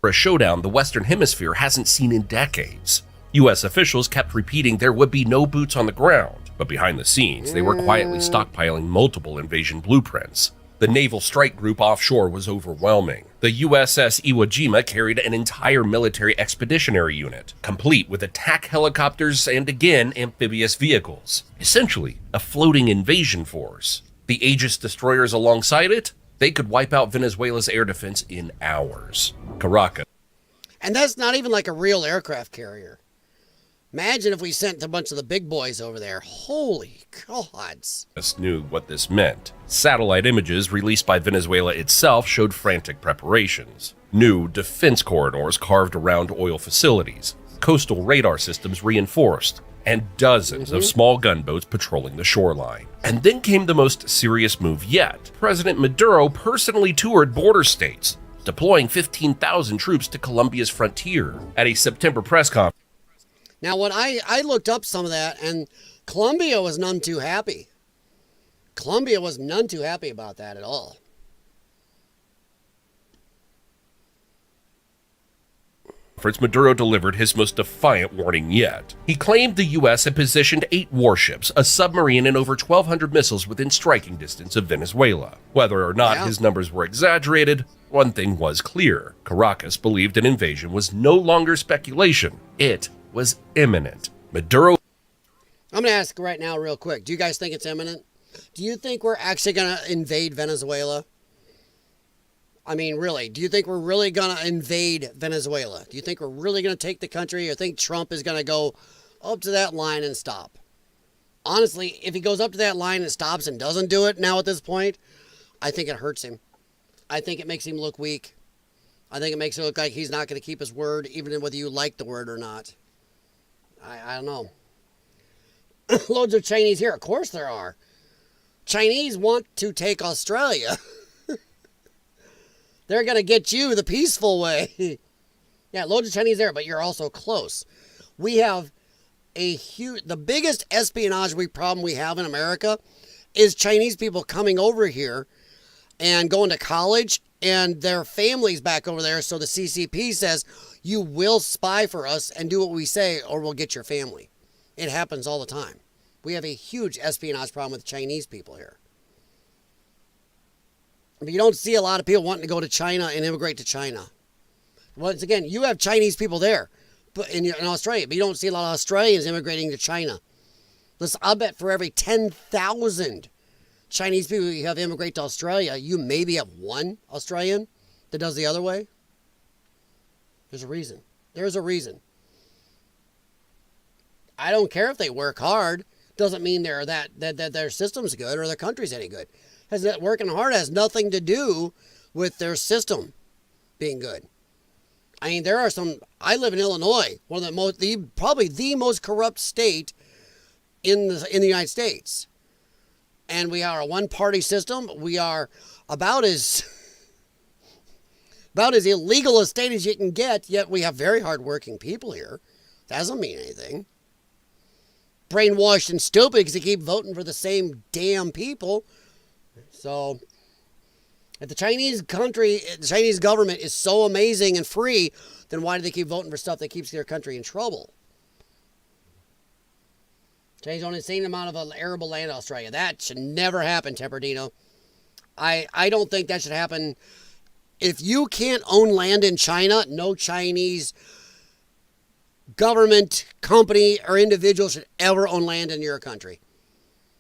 A showdown the Western Hemisphere hasn't seen in decades. U.S. officials kept repeating there would be no boots on the ground, but behind the scenes, they were quietly stockpiling multiple invasion blueprints. The naval strike group offshore was overwhelming. The USS Iwo Jima carried an entire military expeditionary unit, complete with attack helicopters and, again, amphibious vehicles. Essentially, a floating invasion force. The Aegis destroyers alongside it? They could wipe out Venezuela's air defense in hours. Caracas. And that's not even like a real aircraft carrier. Imagine if we sent a bunch of the big boys over there. Holy gods. Knew what this meant. Satellite images released by Venezuela itself showed frantic preparations. New defense corridors carved around oil facilities. Coastal radar systems reinforced. And dozens of small gunboats patrolling the shoreline. And then came the most serious move yet. President Maduro personally toured border states, deploying 15,000 troops to Colombia's frontier. At a September press conference. Now, when I looked up some of that, and Colombia was none too happy. Colombia was none too happy about that at all. Maduro delivered his most defiant warning yet. He claimed the U.S. had positioned 8 warships, a submarine, and over 1,200 missiles within striking distance of Venezuela. Whether or not his numbers were exaggerated, one thing was clear. Caracas believed an invasion was no longer speculation. It was imminent. Maduro... I'm going to ask right now real quick. Do you guys think it's imminent? Do you think we're actually going to invade Venezuela? I mean, really, do you think we're really going to invade Venezuela? Do you think we're really going to take the country, or think Trump is going to go up to that line and stop? Honestly, if he goes up to that line and stops and doesn't do it now at this point, I think it hurts him. I think it makes him look weak. I think it makes it look like he's not going to keep his word, even whether you like the word or not. I don't know. Loads of Chinese here. Of course there are. Chinese want to take Australia. They're going to get you the peaceful way. Yeah, loads of Chinese there, but you're also close. We have the biggest espionage problem we have in America is Chinese people coming over here and going to college and their families back over there. So the CCP says, you will spy for us and do what we say or we'll get your family. It happens all the time. We have a huge espionage problem with Chinese people here. But you don't see a lot of people wanting to go to China and immigrate to China. Once again, you have Chinese people there, but in Australia, but you don't see a lot of Australians immigrating to China. Listen, I'll bet for every 10,000 Chinese people you have immigrate to Australia, you maybe have one Australian that does the other way. There's a reason. There's a reason. I don't care if they work hard. Doesn't mean that their system's good or their country's any good. Working hard has nothing to do with their system being good. I mean, there are some. I live in Illinois, one of probably the most corrupt state in the United States, and we are a one-party system. We are about as illegal a state as you can get. Yet we have very hard-working people here. That doesn't mean anything. Brainwashed and stupid because they keep voting for the same damn people. So, if the Chinese government is so amazing and free, then why do they keep voting for stuff that keeps their country in trouble? Chinese own an insane amount of arable land in Australia. That should never happen, Temperdino. I don't think that should happen. If you can't own land in China, no Chinese government, company, or individual should ever own land in your country.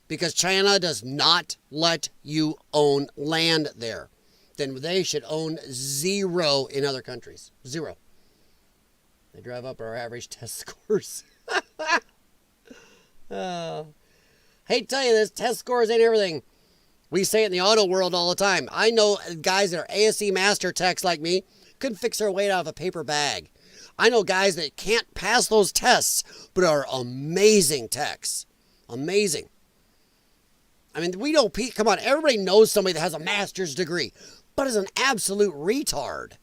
Because China does not let you own land there. Then they should own zero in other countries. Zero. They drive up our average test scores. Hate to tell you this, test scores ain't everything. We say it in the auto world all the time. I know guys that are ASE master techs like me couldn't fix their weight out of a paper bag. I know guys that can't pass those tests, but are amazing techs. Amazing. I mean, we don't, come on, everybody knows somebody that has a master's degree, but is an absolute retard.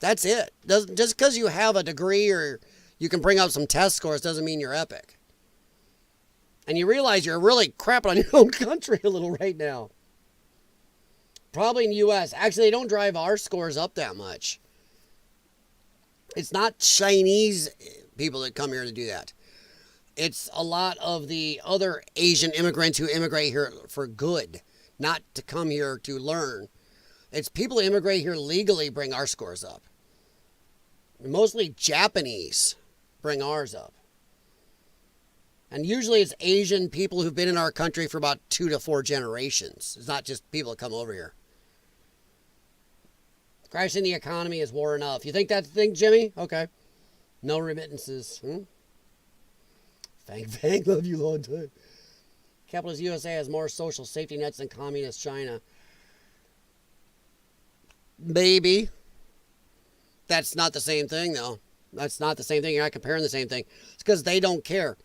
That's it. Just because you have a degree or you can bring up some test scores doesn't mean you're epic. And you realize you're really crapping on your own country a little right now. Probably in the U.S. Actually, they don't drive our scores up that much. It's not Chinese people that come here to do that. It's a lot of the other Asian immigrants who immigrate here for good, not to come here to learn. It's people who immigrate here legally bring our scores up. Mostly Japanese bring ours up. And usually it's Asian people who've been in our country for about 2 to 4 generations. It's not just people that come over here. Crashing the economy is war enough. You think that's the thing, Jimmy? Okay. No remittances. Fang, love you long time. Capitalist USA has more social safety nets than communist China. Maybe. That's not the same thing, though. That's not the same thing. You're not comparing the same thing. It's because they don't care.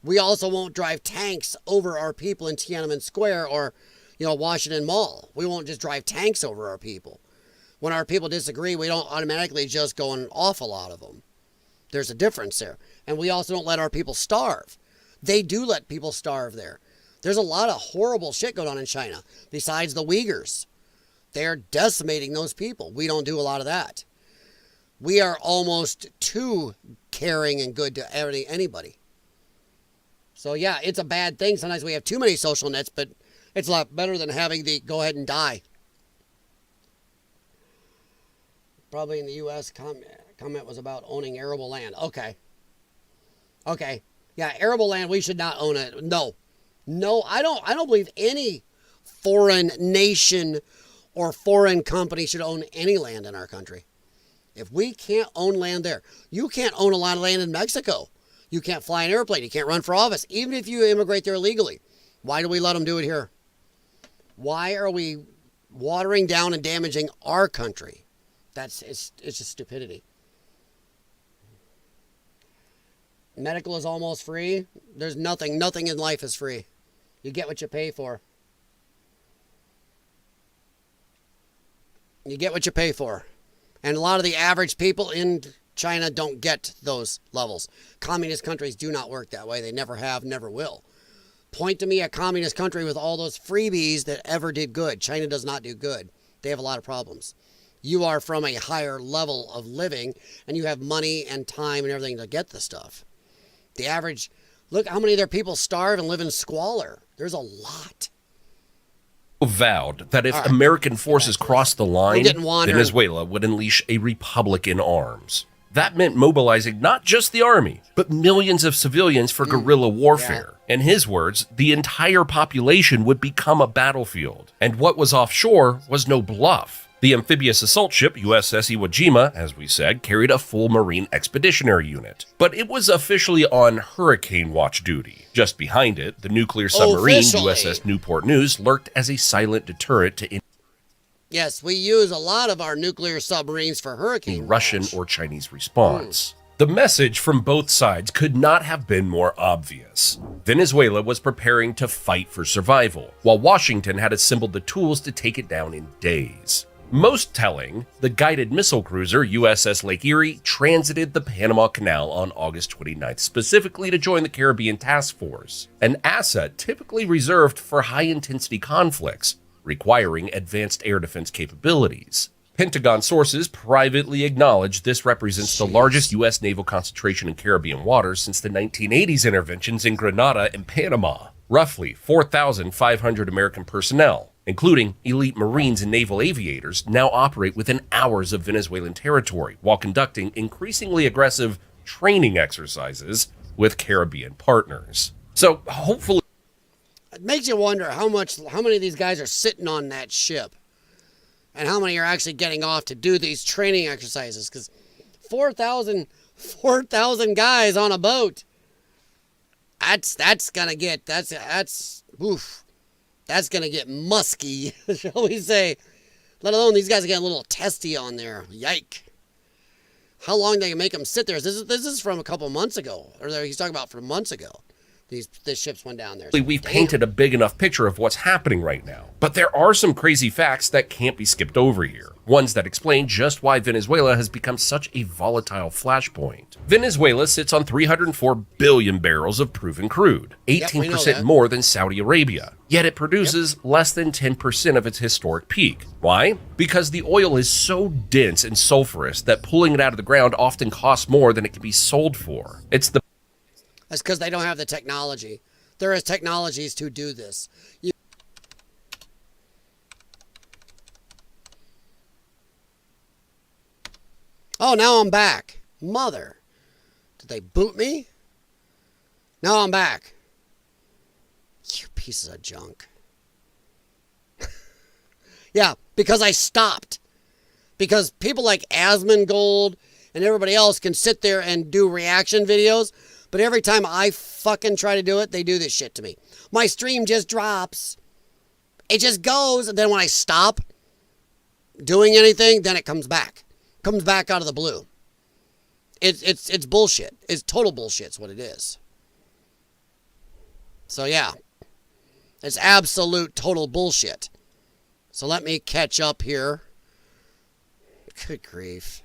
We also won't drive tanks over our people in Tiananmen Square or, Washington Mall. We won't just drive tanks over our people. When our people disagree, we don't automatically just go and off a lot of them. There's a difference there. And we also don't let our people starve. They do let people starve there. There's a lot of horrible shit going on in China. Besides the Uyghurs. They're decimating those people. We don't do a lot of that. We are almost too caring and good to anybody. So yeah, it's a bad thing. Sometimes we have too many social nets, but it's a lot better than having the go ahead and die. Probably in the U.S. comment was about owning arable land. Okay. Yeah, arable land, we should not own it. No, I don't believe any foreign nation or foreign company should own any land in our country. If we can't own land there, you can't own a lot of land in Mexico. You can't fly an airplane. You can't run for office, even if you immigrate there legally. Why do we let them do it here? Why are we watering down and damaging our country? It's just stupidity. Medical is almost free. There's nothing in life is free. You get what you pay for. You get what you pay for. And a lot of the average people in China don't get those levels. Communist countries do not work that way. They never have, never will. Point to me a communist country with all those freebies that ever did good. China does not do good. They have a lot of problems. You are from a higher level of living, and you have money and time and everything to get the stuff. The average, look how many of their people starve and live in squalor. There's a lot. vowed that if American forces crossed the line, Venezuela would unleash a republic in arms. That meant mobilizing not just the army, but millions of civilians for guerrilla warfare. In his words, the entire population would become a battlefield. And what was offshore was no bluff. The amphibious assault ship USS Iwo Jima, as we said, carried a full Marine expeditionary unit. But it was officially on hurricane watch duty. Just behind it, the nuclear submarine USS Newport News lurked as a silent deterrent to Yes, we use a lot of our nuclear submarines for hurricane Russian or Chinese response. The message from both sides could not have been more obvious. Venezuela was preparing to fight for survival, while Washington had assembled the tools to take it down in days. Most telling, the guided missile cruiser USS Lake Erie transited the Panama Canal on August 29th, specifically to join the Caribbean Task Force, an asset typically reserved for high-intensity conflicts, requiring advanced air defense capabilities. Pentagon sources privately acknowledge this represents the largest U.S. naval concentration in Caribbean waters since the 1980s interventions in Grenada and Panama. Roughly 4,500 American personnel, including elite Marines and naval aviators, now operate within hours of Venezuelan territory while conducting increasingly aggressive training exercises with Caribbean partners. So hopefully, it makes you wonder how many of these guys are sitting on that ship and how many are actually getting off to do these training exercises, because 4,000 guys on a boat, that's gonna get musky, shall we say, let alone these guys are getting a little testy on there. Yike. How long they can make them sit there? This is from a couple months ago, or he's talking about from months ago. This ships went down there. We've painted a big enough picture of what's happening right now. But there are some crazy facts that can't be skipped over here. Ones that explain just why Venezuela has become such a volatile flashpoint. Venezuela sits on 304 billion barrels of proven crude, 18% more than Saudi Arabia. Yet it produces less than 10% of its historic peak. Why? Because the oil is so dense and sulfurous that pulling it out of the ground often costs more than it can be sold for. That's because they don't have the technology. There is technologies to do this. Oh, now I'm back. Mother. Did they boot me? Now I'm back. You pieces of junk. Yeah, because I stopped. Because people like Asmongold and everybody else can sit there and do reaction videos. But every time I fucking try to do it, they do this shit to me. My stream just drops. It just goes, and then when I stop doing anything, then it comes back. Comes back out of the blue. It's bullshit. It's total bullshit is what it is. So yeah. It's absolute total bullshit. So let me catch up here. Good grief.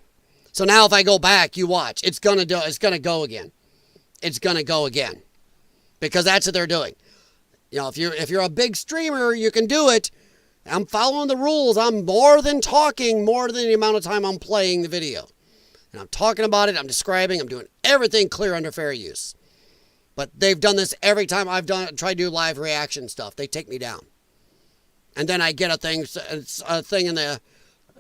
So now if I go back, you watch. It's gonna go again. It's going to go again, because that's what they're doing. You know, if you're a big streamer, you can do it. I'm following the rules. I'm more than talking, more than the amount of time I'm playing the video. And I'm talking about it. I'm describing. I'm doing everything clear under fair use. But they've done this every time I've tried to do live reaction stuff. They take me down. And then I get a thing in the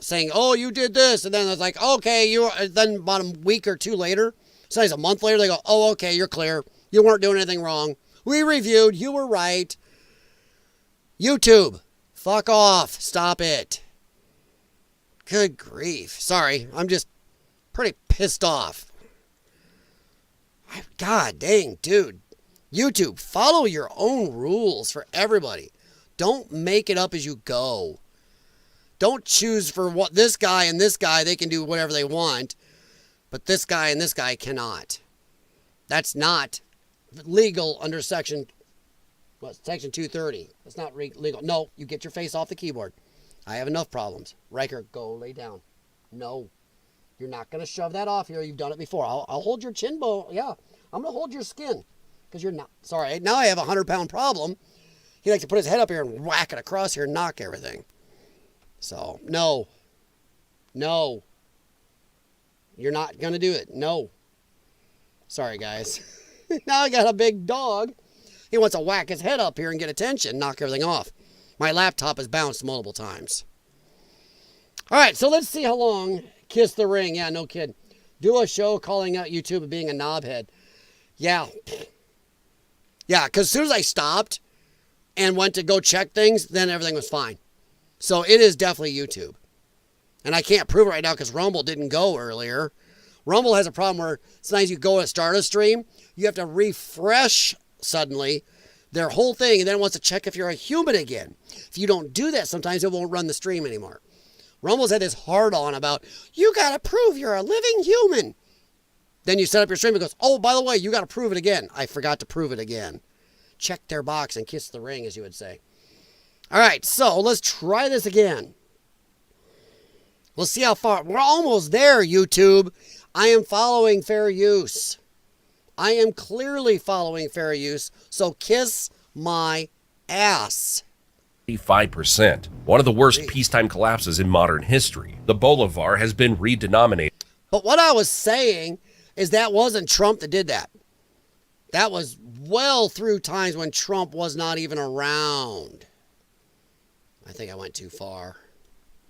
saying, oh, you did this. And then it's like, okay, then about a week or two later, sometimes a month later, they go, oh, okay, you're clear. You weren't doing anything wrong. We reviewed. You were right. YouTube, fuck off. Stop it. Good grief. Sorry, I'm just pretty pissed off. God dang, dude. YouTube, follow your own rules for everybody. Don't make it up as you go. Don't choose for what this guy and this guy, they can do whatever they want. But this guy and this guy cannot. That's not legal under section 230. That's not legal. No, you get your face off the keyboard. I have enough problems. Riker, go lay down. No, you're not going to shove that off here. You've done it before. I'll hold your chin bone. Yeah, I'm going to hold your skin because you're not. Sorry, now I have a 100-pound problem. He likes to put his head up here and whack it across here and knock everything. So, no. You're not going to do it. No. Sorry, guys. Now I got a big dog. He wants to whack his head up here and get attention, knock everything off. My laptop has bounced multiple times. All right, so let's see how long Kiss the Ring. Yeah, no kid. Do a show calling out YouTube of being a knobhead. Yeah. Yeah, because as soon as I stopped and went to go check things, then everything was fine. So it is definitely YouTube. And I can't prove it right now because Rumble didn't go earlier. Rumble has a problem where sometimes you go to start a stream, you have to refresh suddenly their whole thing, and then it wants to check if you're a human again. If you don't do that, sometimes it won't run the stream anymore. Rumble's had this hard-on about, you got to prove you're a living human. Then you set up your stream and it goes, oh, by the way, you got to prove it again. I forgot to prove it again. Check their box and kiss the ring, as you would say. All right, so let's try this again. We'll see how far. We're almost there, YouTube. I am following fair use. I am clearly following fair use, so kiss my ass. 85%. One of the worst peacetime collapses in modern history. The Bolivar has been redenominated. But what I was saying is that wasn't Trump that did that. That was well through times when Trump was not even around. I think I went too far.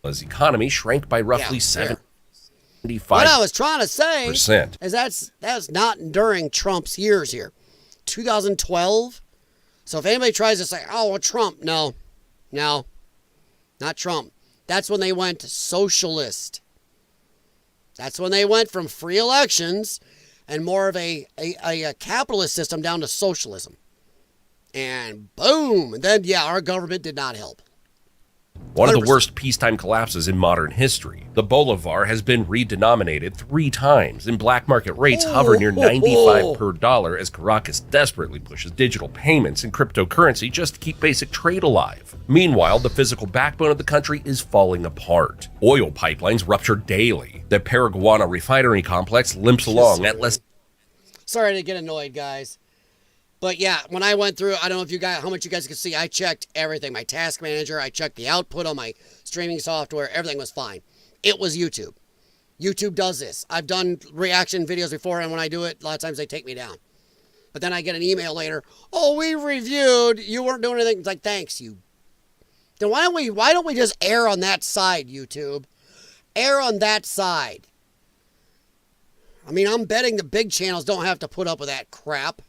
His economy shrank by roughly 75%. What I was trying to say is that's not during Trump's years here. 2012. So if anybody tries to say, oh, well, Trump, no, not Trump. That's when they went socialist. That's when they went from free elections and more of a capitalist system down to socialism. And boom. And then, yeah, our government did not help. One of the worst peacetime collapses in modern history. The Bolivar has been redenominated 3 times, and black market rates hover near 95 per dollar as Caracas desperately pushes digital payments and cryptocurrency just to keep basic trade alive. Meanwhile, the physical backbone of the country is falling apart. Oil pipelines rupture daily. The Paraguana refinery complex limps along at less. Sorry to get annoyed, guys. But yeah, when I went through, I don't know if you guys, how much you guys could see, I checked everything. My task manager, I checked the output on my streaming software. Everything was fine. It was YouTube. YouTube does this. I've done reaction videos before, and when I do it, a lot of times they take me down. But then I get an email later, oh, we reviewed, you weren't doing anything. It's like, thanks, you. Then why don't we just err on that side, YouTube? Err on that side. I mean, I'm betting the big channels don't have to put up with that crap.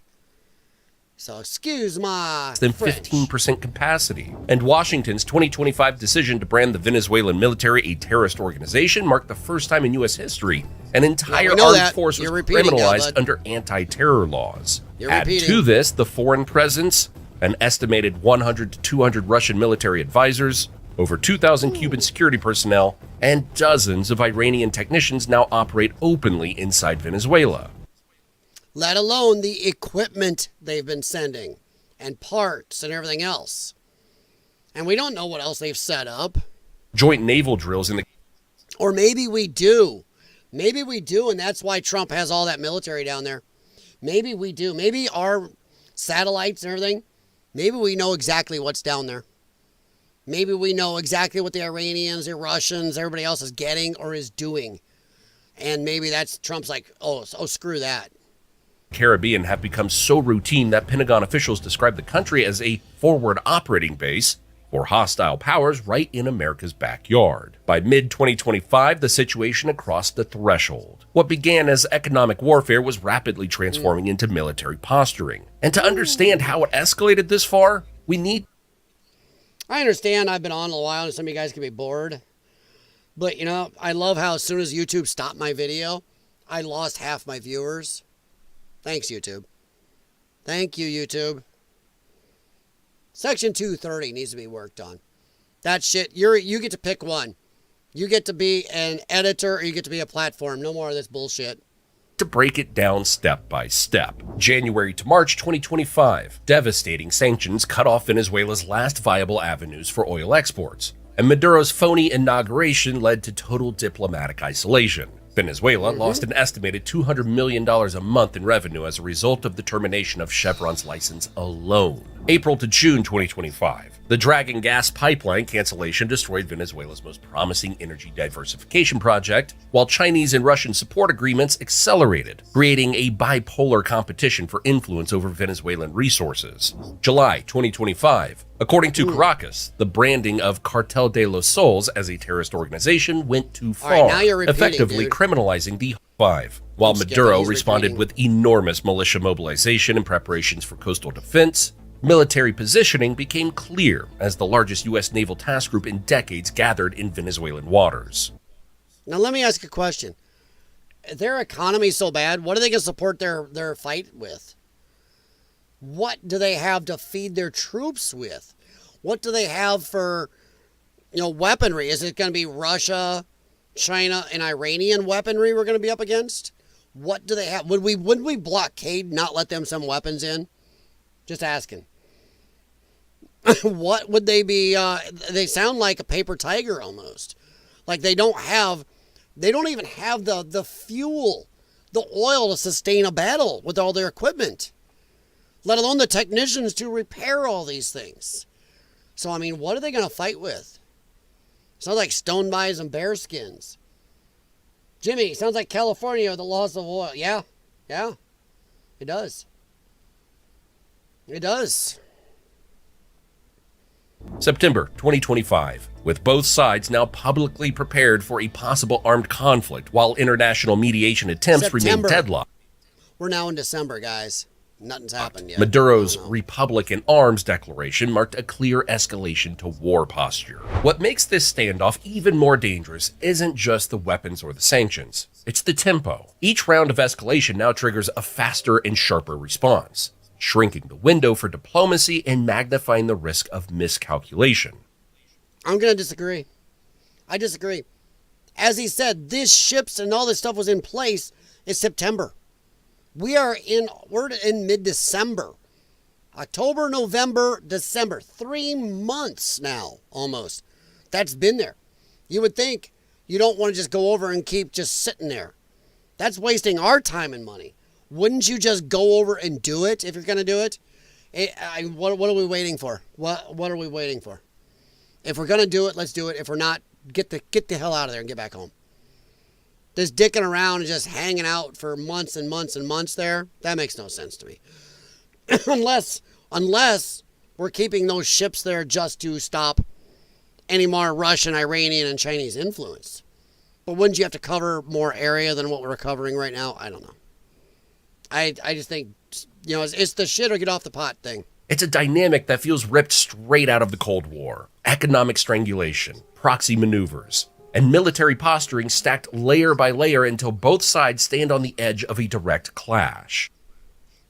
So excuse my than French. 15% capacity. And Washington's 2025 decision to brand the Venezuelan military a terrorist organization marked the first time in U.S. history an entire armed force was criminalized under anti-terror laws. Add to this the foreign presence, an estimated 100 to 200 Russian military advisors, over 2,000 Cuban security personnel, and dozens of Iranian technicians now operate openly inside Venezuela. Let alone the equipment they've been sending and parts and everything else. And we don't know what else they've set up. Joint naval drills in the... Or maybe we do. Maybe we do, and that's why Trump has all that military down there. Maybe we do. Maybe our satellites and everything, maybe we know exactly what's down there. Maybe we know exactly what the Iranians, the Russians, everybody else is getting or is doing. And maybe that's Trump's like, oh screw that. Caribbean have become so routine that Pentagon officials describe the country as a forward operating base for hostile powers right in America's backyard. By mid-2025, the situation had crossed the threshold. What began as economic warfare was rapidly transforming into military posturing. And to understand how it escalated this far, we need... I understand I've been on a while and some of you guys can be bored. But, you know, I love how as soon as YouTube stopped my video, I lost half my viewers. Thanks, YouTube. Thank you, YouTube. Section 230 needs to be worked on. That shit, you get to pick one. You get to be an editor or you get to be a platform. No more of this bullshit. To break it down step by step. January to March 2025, devastating sanctions cut off Venezuela's last viable avenues for oil exports. And Maduro's phony inauguration led to total diplomatic isolation. Venezuela lost an estimated $200 million a month in revenue as a result of the termination of Chevron's license alone. April to June 2025. The Dragon gas pipeline cancellation destroyed Venezuela's most promising energy diversification project, while Chinese and Russian support agreements accelerated, creating a bipolar competition for influence over Venezuelan resources. July 2025. According to Caracas, the branding of Cartel de los Sols as a terrorist organization went too far, effectively criminalizing the Five. While Maduro responded with enormous militia mobilization and preparations for coastal defense, military positioning became clear as the largest U.S. naval task group in decades gathered in Venezuelan waters. Now let me ask a question. Their economy is so bad, what are they going to support their fight with? What do they have to feed their troops with? What do they have for, weaponry? Is it going to be Russia, China, and Iranian weaponry we're going to be up against? What do they have? Would we blockade, not let them send weapons in? Just asking. What would they be? They sound like a paper tiger almost. Like they don't even have the fuel, the oil to sustain a battle with all their equipment, let alone the technicians to repair all these things. So, what are they going to fight with? Sounds like stone knives and bear skins. Jimmy, sounds like California with the loss of oil. Yeah, it does. It does. September 2025, with both sides now publicly prepared for a possible armed conflict while international mediation attempts remain deadlocked. We're now in December, guys. Nothing's happened yet. Maduro's Republican arms declaration marked a clear escalation to war posture. What makes this standoff even more dangerous isn't just the weapons or the sanctions. It's the tempo. Each round of escalation now triggers a faster and sharper response, shrinking the window for diplomacy and magnifying the risk of miscalculation. I'm going to disagree. I disagree. As he said, this ships and all this stuff was in place in September. We're in mid-December. October, November, December. 3 months now, almost. That's been there. You would think you don't want to just go over and keep just sitting there. That's wasting our time and money. Wouldn't you just go over and do it if you're going to do it? What are we waiting for? What are we waiting for? If we're going to do it, let's do it. If we're not, get the hell out of there and get back home. This dicking around and just hanging out for months and months and months there, that makes no sense to me. unless we're keeping those ships there just to stop any more Russian, Iranian, and Chinese influence. But wouldn't you have to cover more area than what we're covering right now? I don't know. I just think, it's the shit or get off the pot thing. It's a dynamic that feels ripped straight out of the Cold War. Economic strangulation, proxy maneuvers, and military posturing stacked layer by layer until both sides stand on the edge of a direct clash.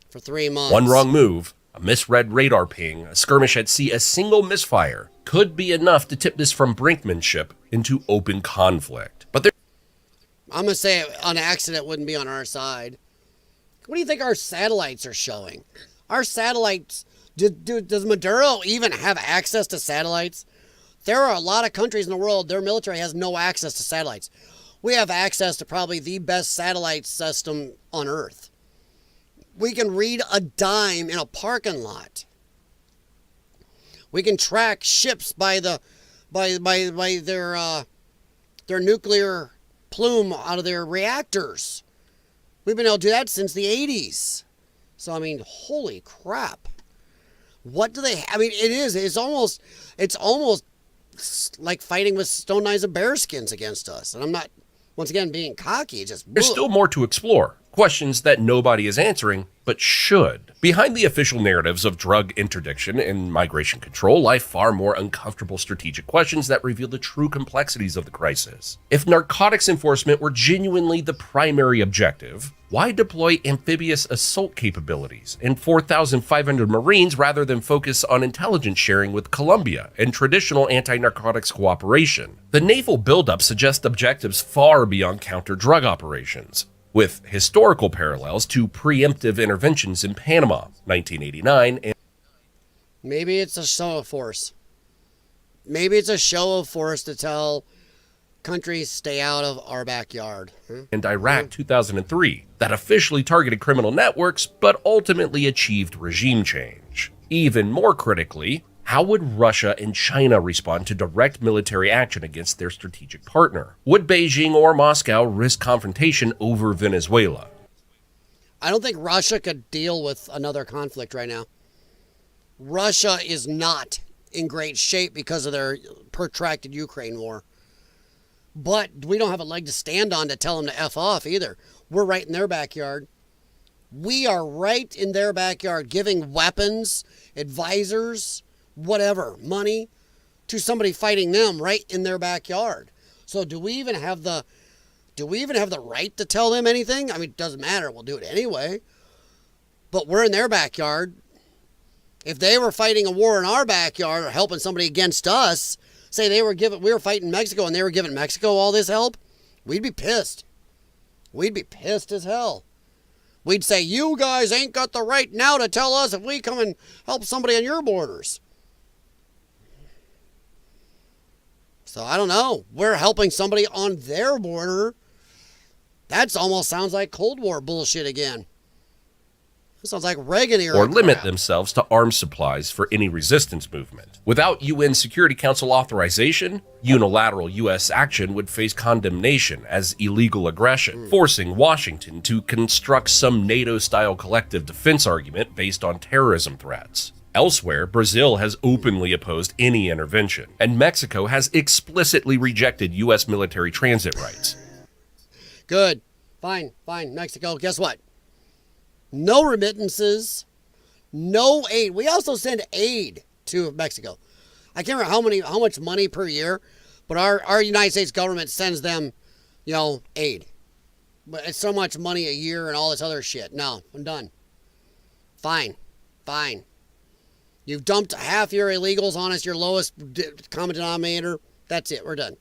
For 3 months. One wrong move, a misread radar ping, a skirmish at sea, a single misfire could be enough to tip this from brinkmanship into open conflict. But I'm going to say on accident it wouldn't be on our side. What do you think our satellites are showing? Our satellites, does Maduro even have access to satellites? There are a lot of countries in the world, their military has no access to satellites. We have access to probably the best satellite system on Earth. We can read a dime in a parking lot. We can track ships by their nuclear plume out of their reactors. We've been able to do that since the 80s. So, holy crap. What do they have? It's almost like fighting with stone knives and bear skins against us. And I'm not, once again, being cocky. There's still more to explore. Questions that nobody is answering, but should. Behind the official narratives of drug interdiction and migration control lie far more uncomfortable strategic questions that reveal the true complexities of the crisis. If narcotics enforcement were genuinely the primary objective, why deploy amphibious assault capabilities and 4,500 Marines rather than focus on intelligence sharing with Colombia and traditional anti-narcotics cooperation? The naval buildup suggests objectives far beyond counter-drug operations, with historical parallels to preemptive interventions in Panama, 1989. And maybe it's a show of force. Maybe it's a show of force to tell countries stay out of our backyard. And Iraq 2003 that officially targeted criminal networks but ultimately achieved regime change. Even more critically, how would Russia and China respond to direct military action against their strategic partner? Would Beijing or Moscow risk confrontation over Venezuela? I don't think Russia could deal with another conflict right now. Russia is not in great shape because of their protracted Ukraine war. But we don't have a leg to stand on to tell them to F off either. We're right in their backyard. We are right in their backyard giving weapons, advisors, whatever, money to somebody fighting them right in their backyard. So do we even have the right to tell them anything? I mean, it doesn't matter. We'll do it anyway. But we're in their backyard. If they were fighting a war in our backyard or helping somebody against us, say we were fighting Mexico and they were giving Mexico all this help, we'd be pissed. We'd be pissed as hell. We'd say, you guys ain't got the right now to tell us if we come and help somebody on your borders. So I don't know. We're helping somebody on their border. That almost sounds like Cold War bullshit again. It sounds like Reagan era. Or limit crap. themselves to arms supplies for any resistance movement. Without UN Security Council authorization, unilateral U.S. action would face condemnation as illegal aggression, forcing Washington to construct some NATO-style collective defense argument based on terrorism threats. Elsewhere, Brazil has openly opposed any intervention, and Mexico has explicitly rejected U.S. military transit rights. Good. Fine. Mexico, guess what? No remittances, no aid. We also send aid to Mexico. I can't remember how much money per year, but our United States government sends them, aid. But it's so much money a year and all this other shit. No, I'm done. Fine. You've dumped half your illegals on us, your lowest common denominator. That's it. We're done.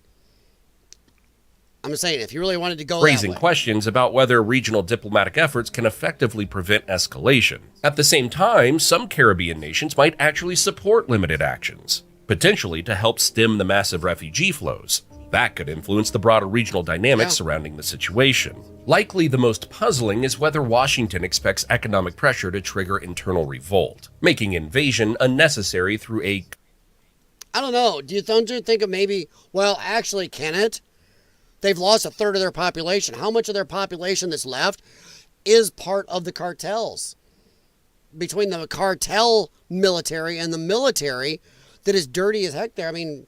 I'm just saying, if you really wanted to go raising that way. Questions about whether regional diplomatic efforts can effectively prevent escalation. At the same time, some Caribbean nations might actually support limited actions, potentially to help stem the massive refugee flows. That could influence the broader regional dynamics surrounding the situation. Likely the most puzzling is whether Washington expects economic pressure to trigger internal revolt, making invasion unnecessary through I don't know. Don't you think of maybe, actually, can it? They've lost a third of their population. How much of their population that's left is part of the cartels? Between the cartel military and the military that is dirty as heck there. I mean,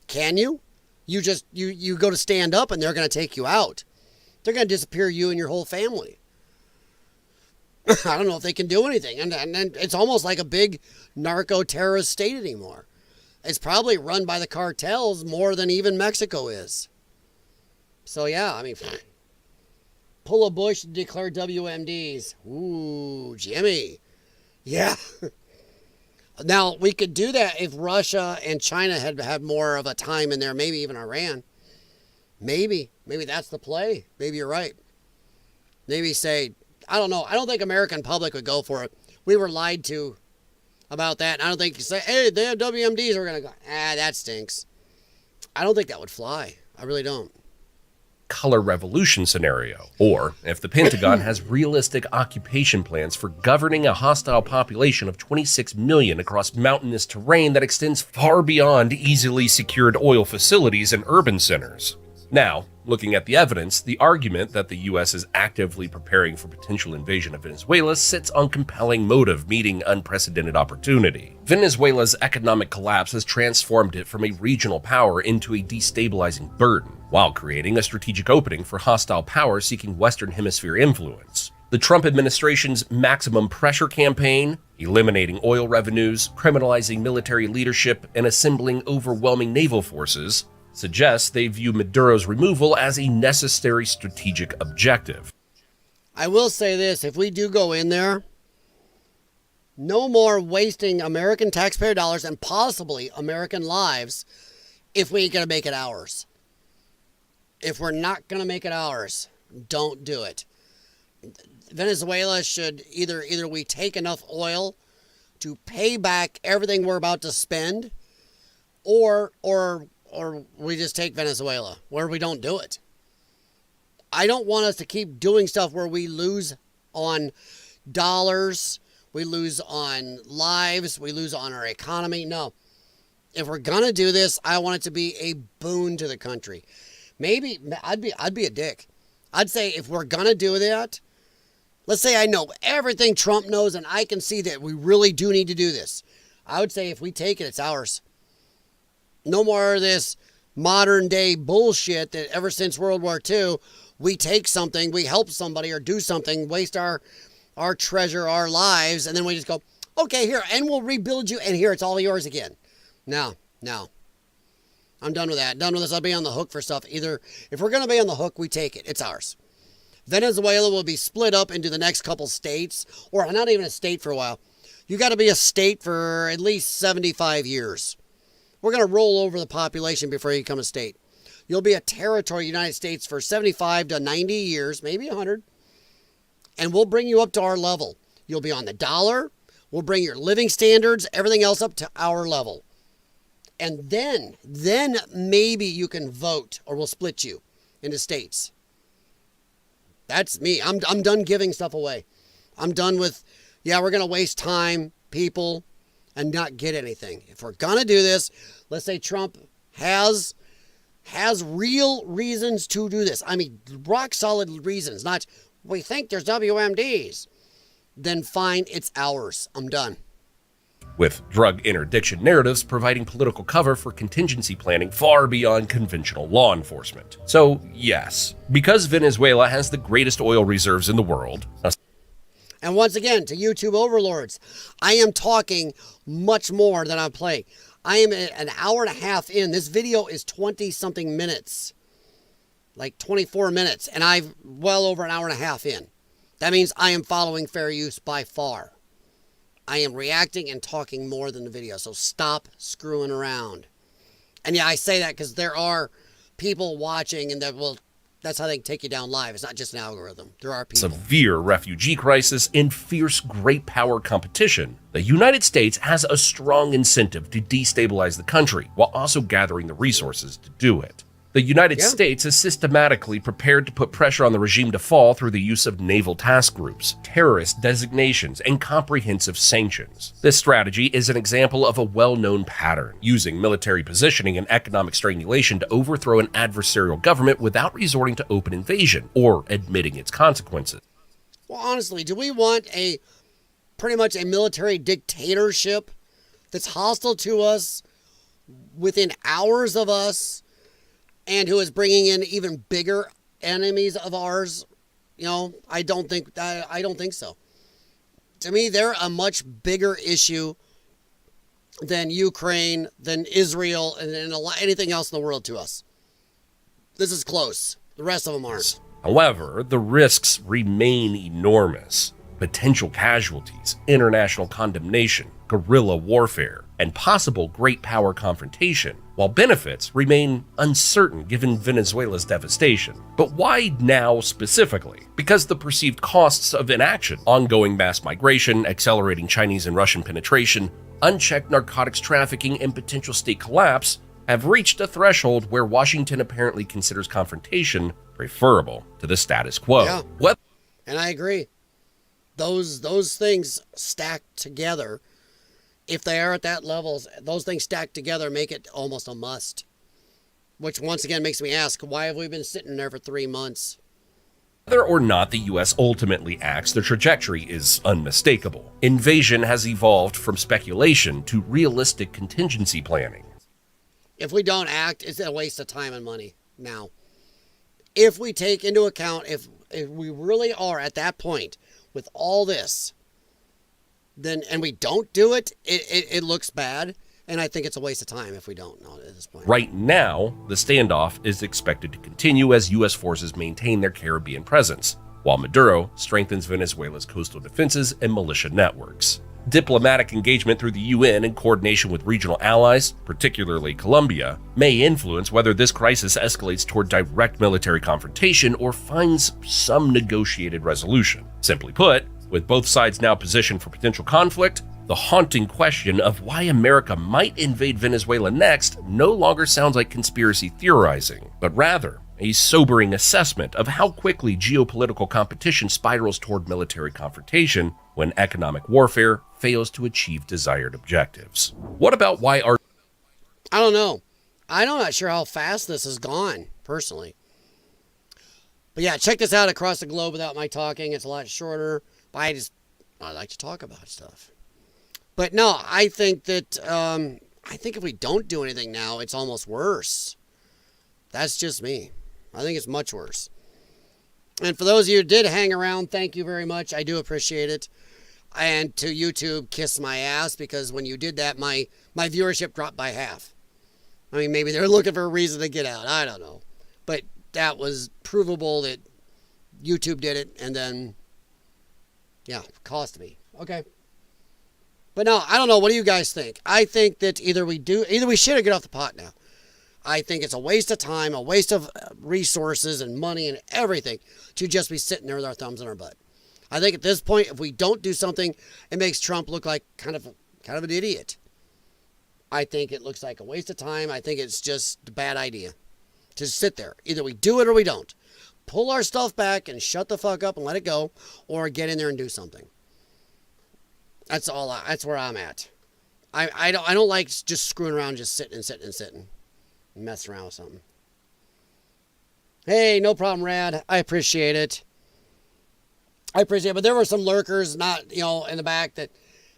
can you? You go to stand up and they're going to take you out. They're going to disappear you and your whole family. I don't know if they can do anything. And it's almost like a big narco-terrorist state anymore. It's probably run by the cartels more than even Mexico is. So, yeah, I mean, pull a bush and declare WMDs. Ooh, Jimmy. Yeah. Now, we could do that if Russia and China had had more of a time in there, maybe even Iran. Maybe that's the play. Maybe you're right. Maybe say, I don't know. I don't think American public would go for it. We were lied to about that. And I don't think you say, hey, they have WMDs. We're going to go, that stinks. I don't think that would fly. I really don't. color revolution scenario, or if the Pentagon has realistic occupation plans for governing a hostile population of 26 million across mountainous terrain that extends far beyond easily secured oil facilities and urban centers. Now, looking at the evidence, the argument that the U.S. is actively preparing for potential invasion of Venezuela sits on compelling motive meeting unprecedented opportunity. Venezuela's economic collapse has transformed it from a regional power into a destabilizing burden, while creating a strategic opening for hostile powers seeking Western Hemisphere influence. The Trump administration's maximum pressure campaign, eliminating oil revenues, criminalizing military leadership, and assembling overwhelming naval forces, suggests they view Maduro's removal as a necessary strategic objective. I will say this, if we do go in there, no more wasting American taxpayer dollars and possibly American lives if we ain't going to make it ours. If we're not going to make it ours, don't do it. Venezuela should either we take enough oil to pay back everything we're about to spend, or we just take Venezuela, where we don't do it. I don't want us to keep doing stuff where we lose on dollars, We lose on lives. We lose on our economy. No. If we're going to do this, I want it to be a boon to the country. Maybe I'd be a dick. I'd say if we're going to do that, let's say I know everything Trump knows and I can see that we really do need to do this. I would say if we take it, it's ours. No more of this modern day bullshit that ever since World War II, we take something, we help somebody or do something, waste our treasure, our lives, and then we just go, okay, here, and we'll rebuild you, and here, it's all yours again. No. I'm done with that. Done with this. I'll be on the hook for stuff. Either, if we're going to be on the hook, we take it. It's ours. Venezuela will be split up into the next couple states, or not even a state for a while. You got to be a state for at least 75 years. We're going to roll over the population before you become a state. You'll be a territory of the United States for 75 to 90 years, maybe 100. And we'll bring you up to our level. You'll be on the dollar. We'll bring your living standards, everything else up to our level. And then maybe you can vote, or we'll split you into states. That's me. I'm done giving stuff away. I'm done with, we're going to waste time, people, and not get anything. If we're going to do this, let's say Trump has real reasons to do this. I mean, rock solid reasons, not we think there's WMDs. Then fine, it's ours. I'm done. With drug interdiction narratives providing political cover for contingency planning far beyond conventional law enforcement. So, yes, because Venezuela has the greatest oil reserves in the world. And once again, to YouTube overlords, I am talking much more than I'm playing. I am an hour and a half in. This video is 20-something minutes. Like 24 minutes. And I'm well over an hour and a half in. That means I am following fair use by far. I am reacting and talking more than the video. So stop screwing around. And yeah, I say that because there are people watching and that's how they take you down live. It's not just an algorithm. There are people. Severe refugee crisis and fierce great power competition. The United States has a strong incentive to destabilize the country while also gathering the resources to do it. The United States is systematically prepared to put pressure on the regime to fall through the use of naval task groups, terrorist designations, and comprehensive sanctions. This strategy is an example of a well-known pattern, using military positioning and economic strangulation to overthrow an adversarial government without resorting to open invasion or admitting its consequences. Well, honestly, do we want pretty much a military dictatorship that's hostile to us within hours of us? And who is bringing in even bigger enemies of ours? I don't think so. To me, they're a much bigger issue than Ukraine, than Israel, and anything else in the world to us. This is close. The rest of them aren't. However, the risks remain enormous. Potential casualties, international condemnation, guerrilla warfare, and possible great power confrontation, while benefits remain uncertain given Venezuela's devastation. But why now specifically? Because the perceived costs of inaction, ongoing mass migration, accelerating Chinese and Russian penetration, unchecked narcotics trafficking, and potential state collapse have reached a threshold where Washington apparently considers confrontation preferable to the status quo. Yeah. And I agree. Those things stacked together, if they are at that level, those things stacked together make it almost a must. Which once again makes me ask, why have we been sitting there for 3 months? Whether or not the U.S. ultimately acts, the trajectory is unmistakable. Invasion has evolved from speculation to realistic contingency planning. If we don't act, it's a waste of time and money now. If we take into account, if we really are at that point with all this, then and we don't do it, it looks bad. And I think it's a waste of time if we don't know at this point. Right now, the standoff is expected to continue as U.S. forces maintain their Caribbean presence, while Maduro strengthens Venezuela's coastal defenses and militia networks. Diplomatic engagement through the UN in coordination with regional allies, particularly Colombia, may influence whether this crisis escalates toward direct military confrontation or finds some negotiated resolution. Simply put, with both sides now positioned for potential conflict, the haunting question of why America might invade Venezuela next no longer sounds like conspiracy theorizing, but rather a sobering assessment of how quickly geopolitical competition spirals toward military confrontation when economic warfare fails to achieve desired objectives. What about why our... I don't know. I'm not sure how fast this has gone, personally. But yeah, check this out across the globe without my talking. It's a lot shorter. But I like to talk about stuff. But no, I think that if we don't do anything now, it's almost worse. That's just me. I think it's much worse. And for those of you who did hang around, thank you very much. I do appreciate it. And to YouTube, kiss my ass, because when you did that, my viewership dropped by half. I mean, maybe they're looking for a reason to get out. I don't know. But that was provable that YouTube did it, and then, yeah, cost me. Okay. But no, I don't know. What do you guys think? I think that either we should or get off the pot now. I think it's a waste of time, a waste of resources and money and everything to just be sitting there with our thumbs in our butt. I think at this point, if we don't do something, it makes Trump look like kind of an idiot. I think it looks like a waste of time. I think it's just a bad idea to sit there. Either we do it or we don't. Pull our stuff back and shut the fuck up and let it go, or get in there and do something. That's all. That's where I'm at. I don't like just screwing around, just sitting and messing around with something. Hey, no problem, Rad. I appreciate it. But there were some lurkers, not, in the back, that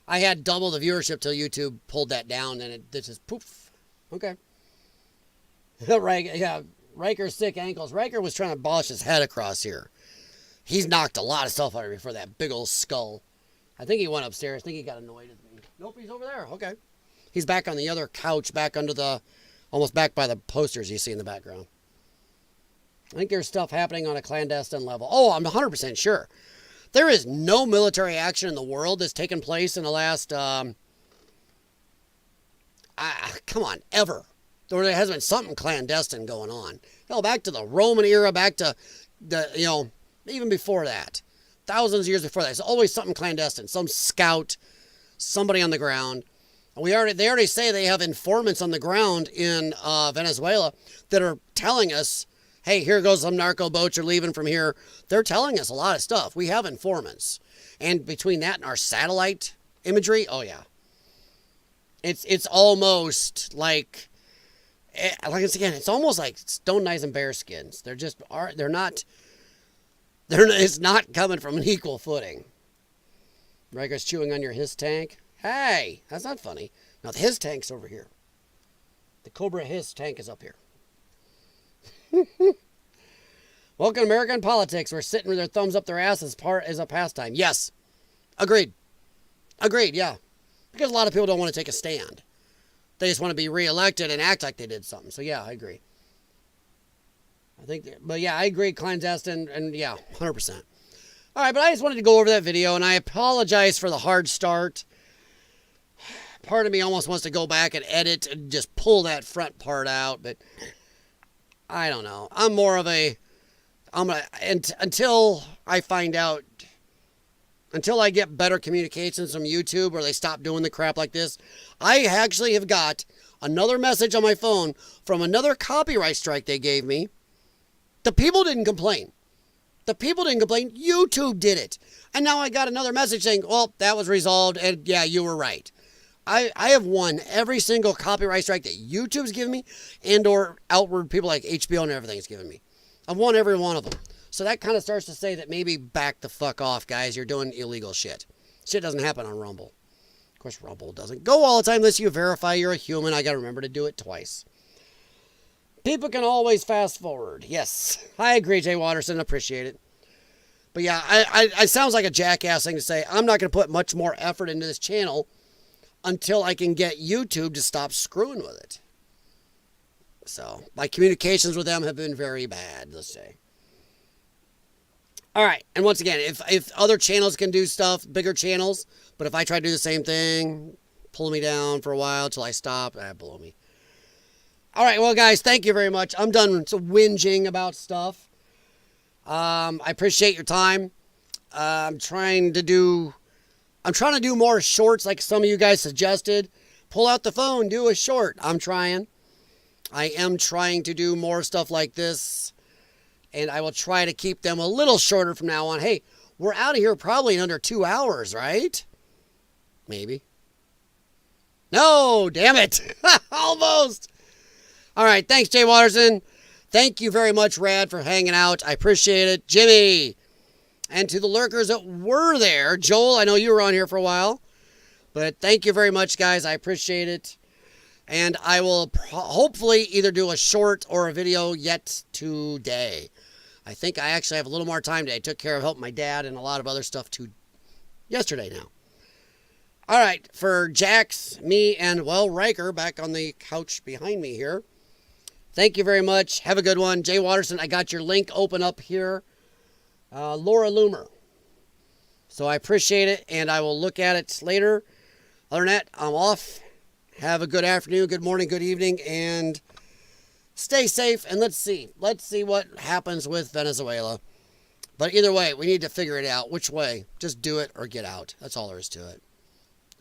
I had double the viewership till YouTube pulled that down, and it just poof. Okay. Riker's sick ankles. Riker was trying to polish his head across here. He's knocked a lot of stuff out of me for that big old skull. I think he went upstairs. I think he got annoyed at me. Nope, he's over there. Okay. He's back on the other couch, back under almost back by the posters you see in the background. I think there's stuff happening on a clandestine level. Oh, I'm 100% sure. There is no military action in the world that's taken place in the last, come on, ever. There hasn't been something clandestine going on. Back to the Roman era, back to the, even before that. Thousands of years before that. There's always something clandestine. Some scout, somebody on the ground. They already say they have informants on the ground in Venezuela that are telling us, hey, here goes some narco boats are leaving from here. They're telling us a lot of stuff. We have informants. And between that and our satellite imagery, oh yeah. It's almost like it's almost like stone knives and bear skins. It's not coming from an equal footing. Riker's chewing on your his tank. Hey, that's not funny. Now the his tank's over here. The Cobra his tank is up here. Welcome to American politics. We're sitting with their thumbs up their ass as a pastime. Yes. Agreed, yeah. Because a lot of people don't want to take a stand. They just want to be reelected and act like they did something. So yeah, I agree. I agree, clandestine, and yeah, 100%. All right, but I just wanted to go over that video, and I apologize for the hard start. Part of me almost wants to go back and edit and just pull that front part out, but I don't know. I'm more of until I find out, until I get better communications from YouTube or they stop doing the crap like this. I actually have got another message on my phone from another copyright strike they gave me. The people didn't complain. YouTube did it. And now I got another message saying, well, that was resolved, and yeah, you were right. I have won every single copyright strike that YouTube's given me, and or outward people like HBO and everything has given me. I've won every one of them. So that kind of starts to say that maybe back the fuck off, guys. You're doing illegal shit. Shit doesn't happen on Rumble. Of course, Rumble doesn't go all the time unless you verify you're a human. I got to remember to do it twice. People can always fast forward. Yes, I agree, Jay Watterson. Appreciate it. But yeah, I sounds like a jackass thing to say. I'm not going to put much more effort into this channel until I can get YouTube to stop screwing with it. So my communications with them have been very bad, let's say. All right, and once again, if other channels can do stuff, bigger channels, but if I try to do the same thing, pull me down for a while till I stop, blow me. All right, well, guys, thank you very much. I'm done whinging about stuff. I appreciate your time. I'm trying to do more shorts like some of you guys suggested. Pull out the phone, do a short. I am trying to do more stuff like this. And I will try to keep them a little shorter from now on. Hey, we're out of here probably in under 2 hours, right? Maybe. No, damn it. Almost. All right, thanks, Jay Watterson. Thank you very much, Rad, for hanging out. I appreciate it. Jimmy. And to the lurkers that were there. Joel, I know you were on here for a while. But thank you very much, guys. I appreciate it. And I will hopefully either do a short or a video yet today. I think I actually have a little more time today. I took care of helping my dad and a lot of other stuff yesterday now. All right, for Jax, me, and, well, Riker back on the couch behind me here. Thank you very much. Have a good one. Jay Watterson, I got your link open up here. Laura Loomer. So I appreciate it, and I will look at it later. Other than that, I'm off. Have a good afternoon, good morning, good evening, and stay safe. And let's see. Let's see what happens with Venezuela. But either way, we need to figure it out. Which way? Just do it or get out. That's all there is to it.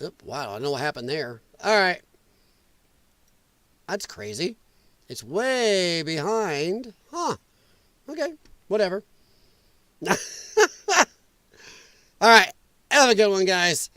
Oop, wow, I don't know what happened there. All right. That's crazy. It's way behind. Huh. Okay, whatever. All right. Have a good one, guys.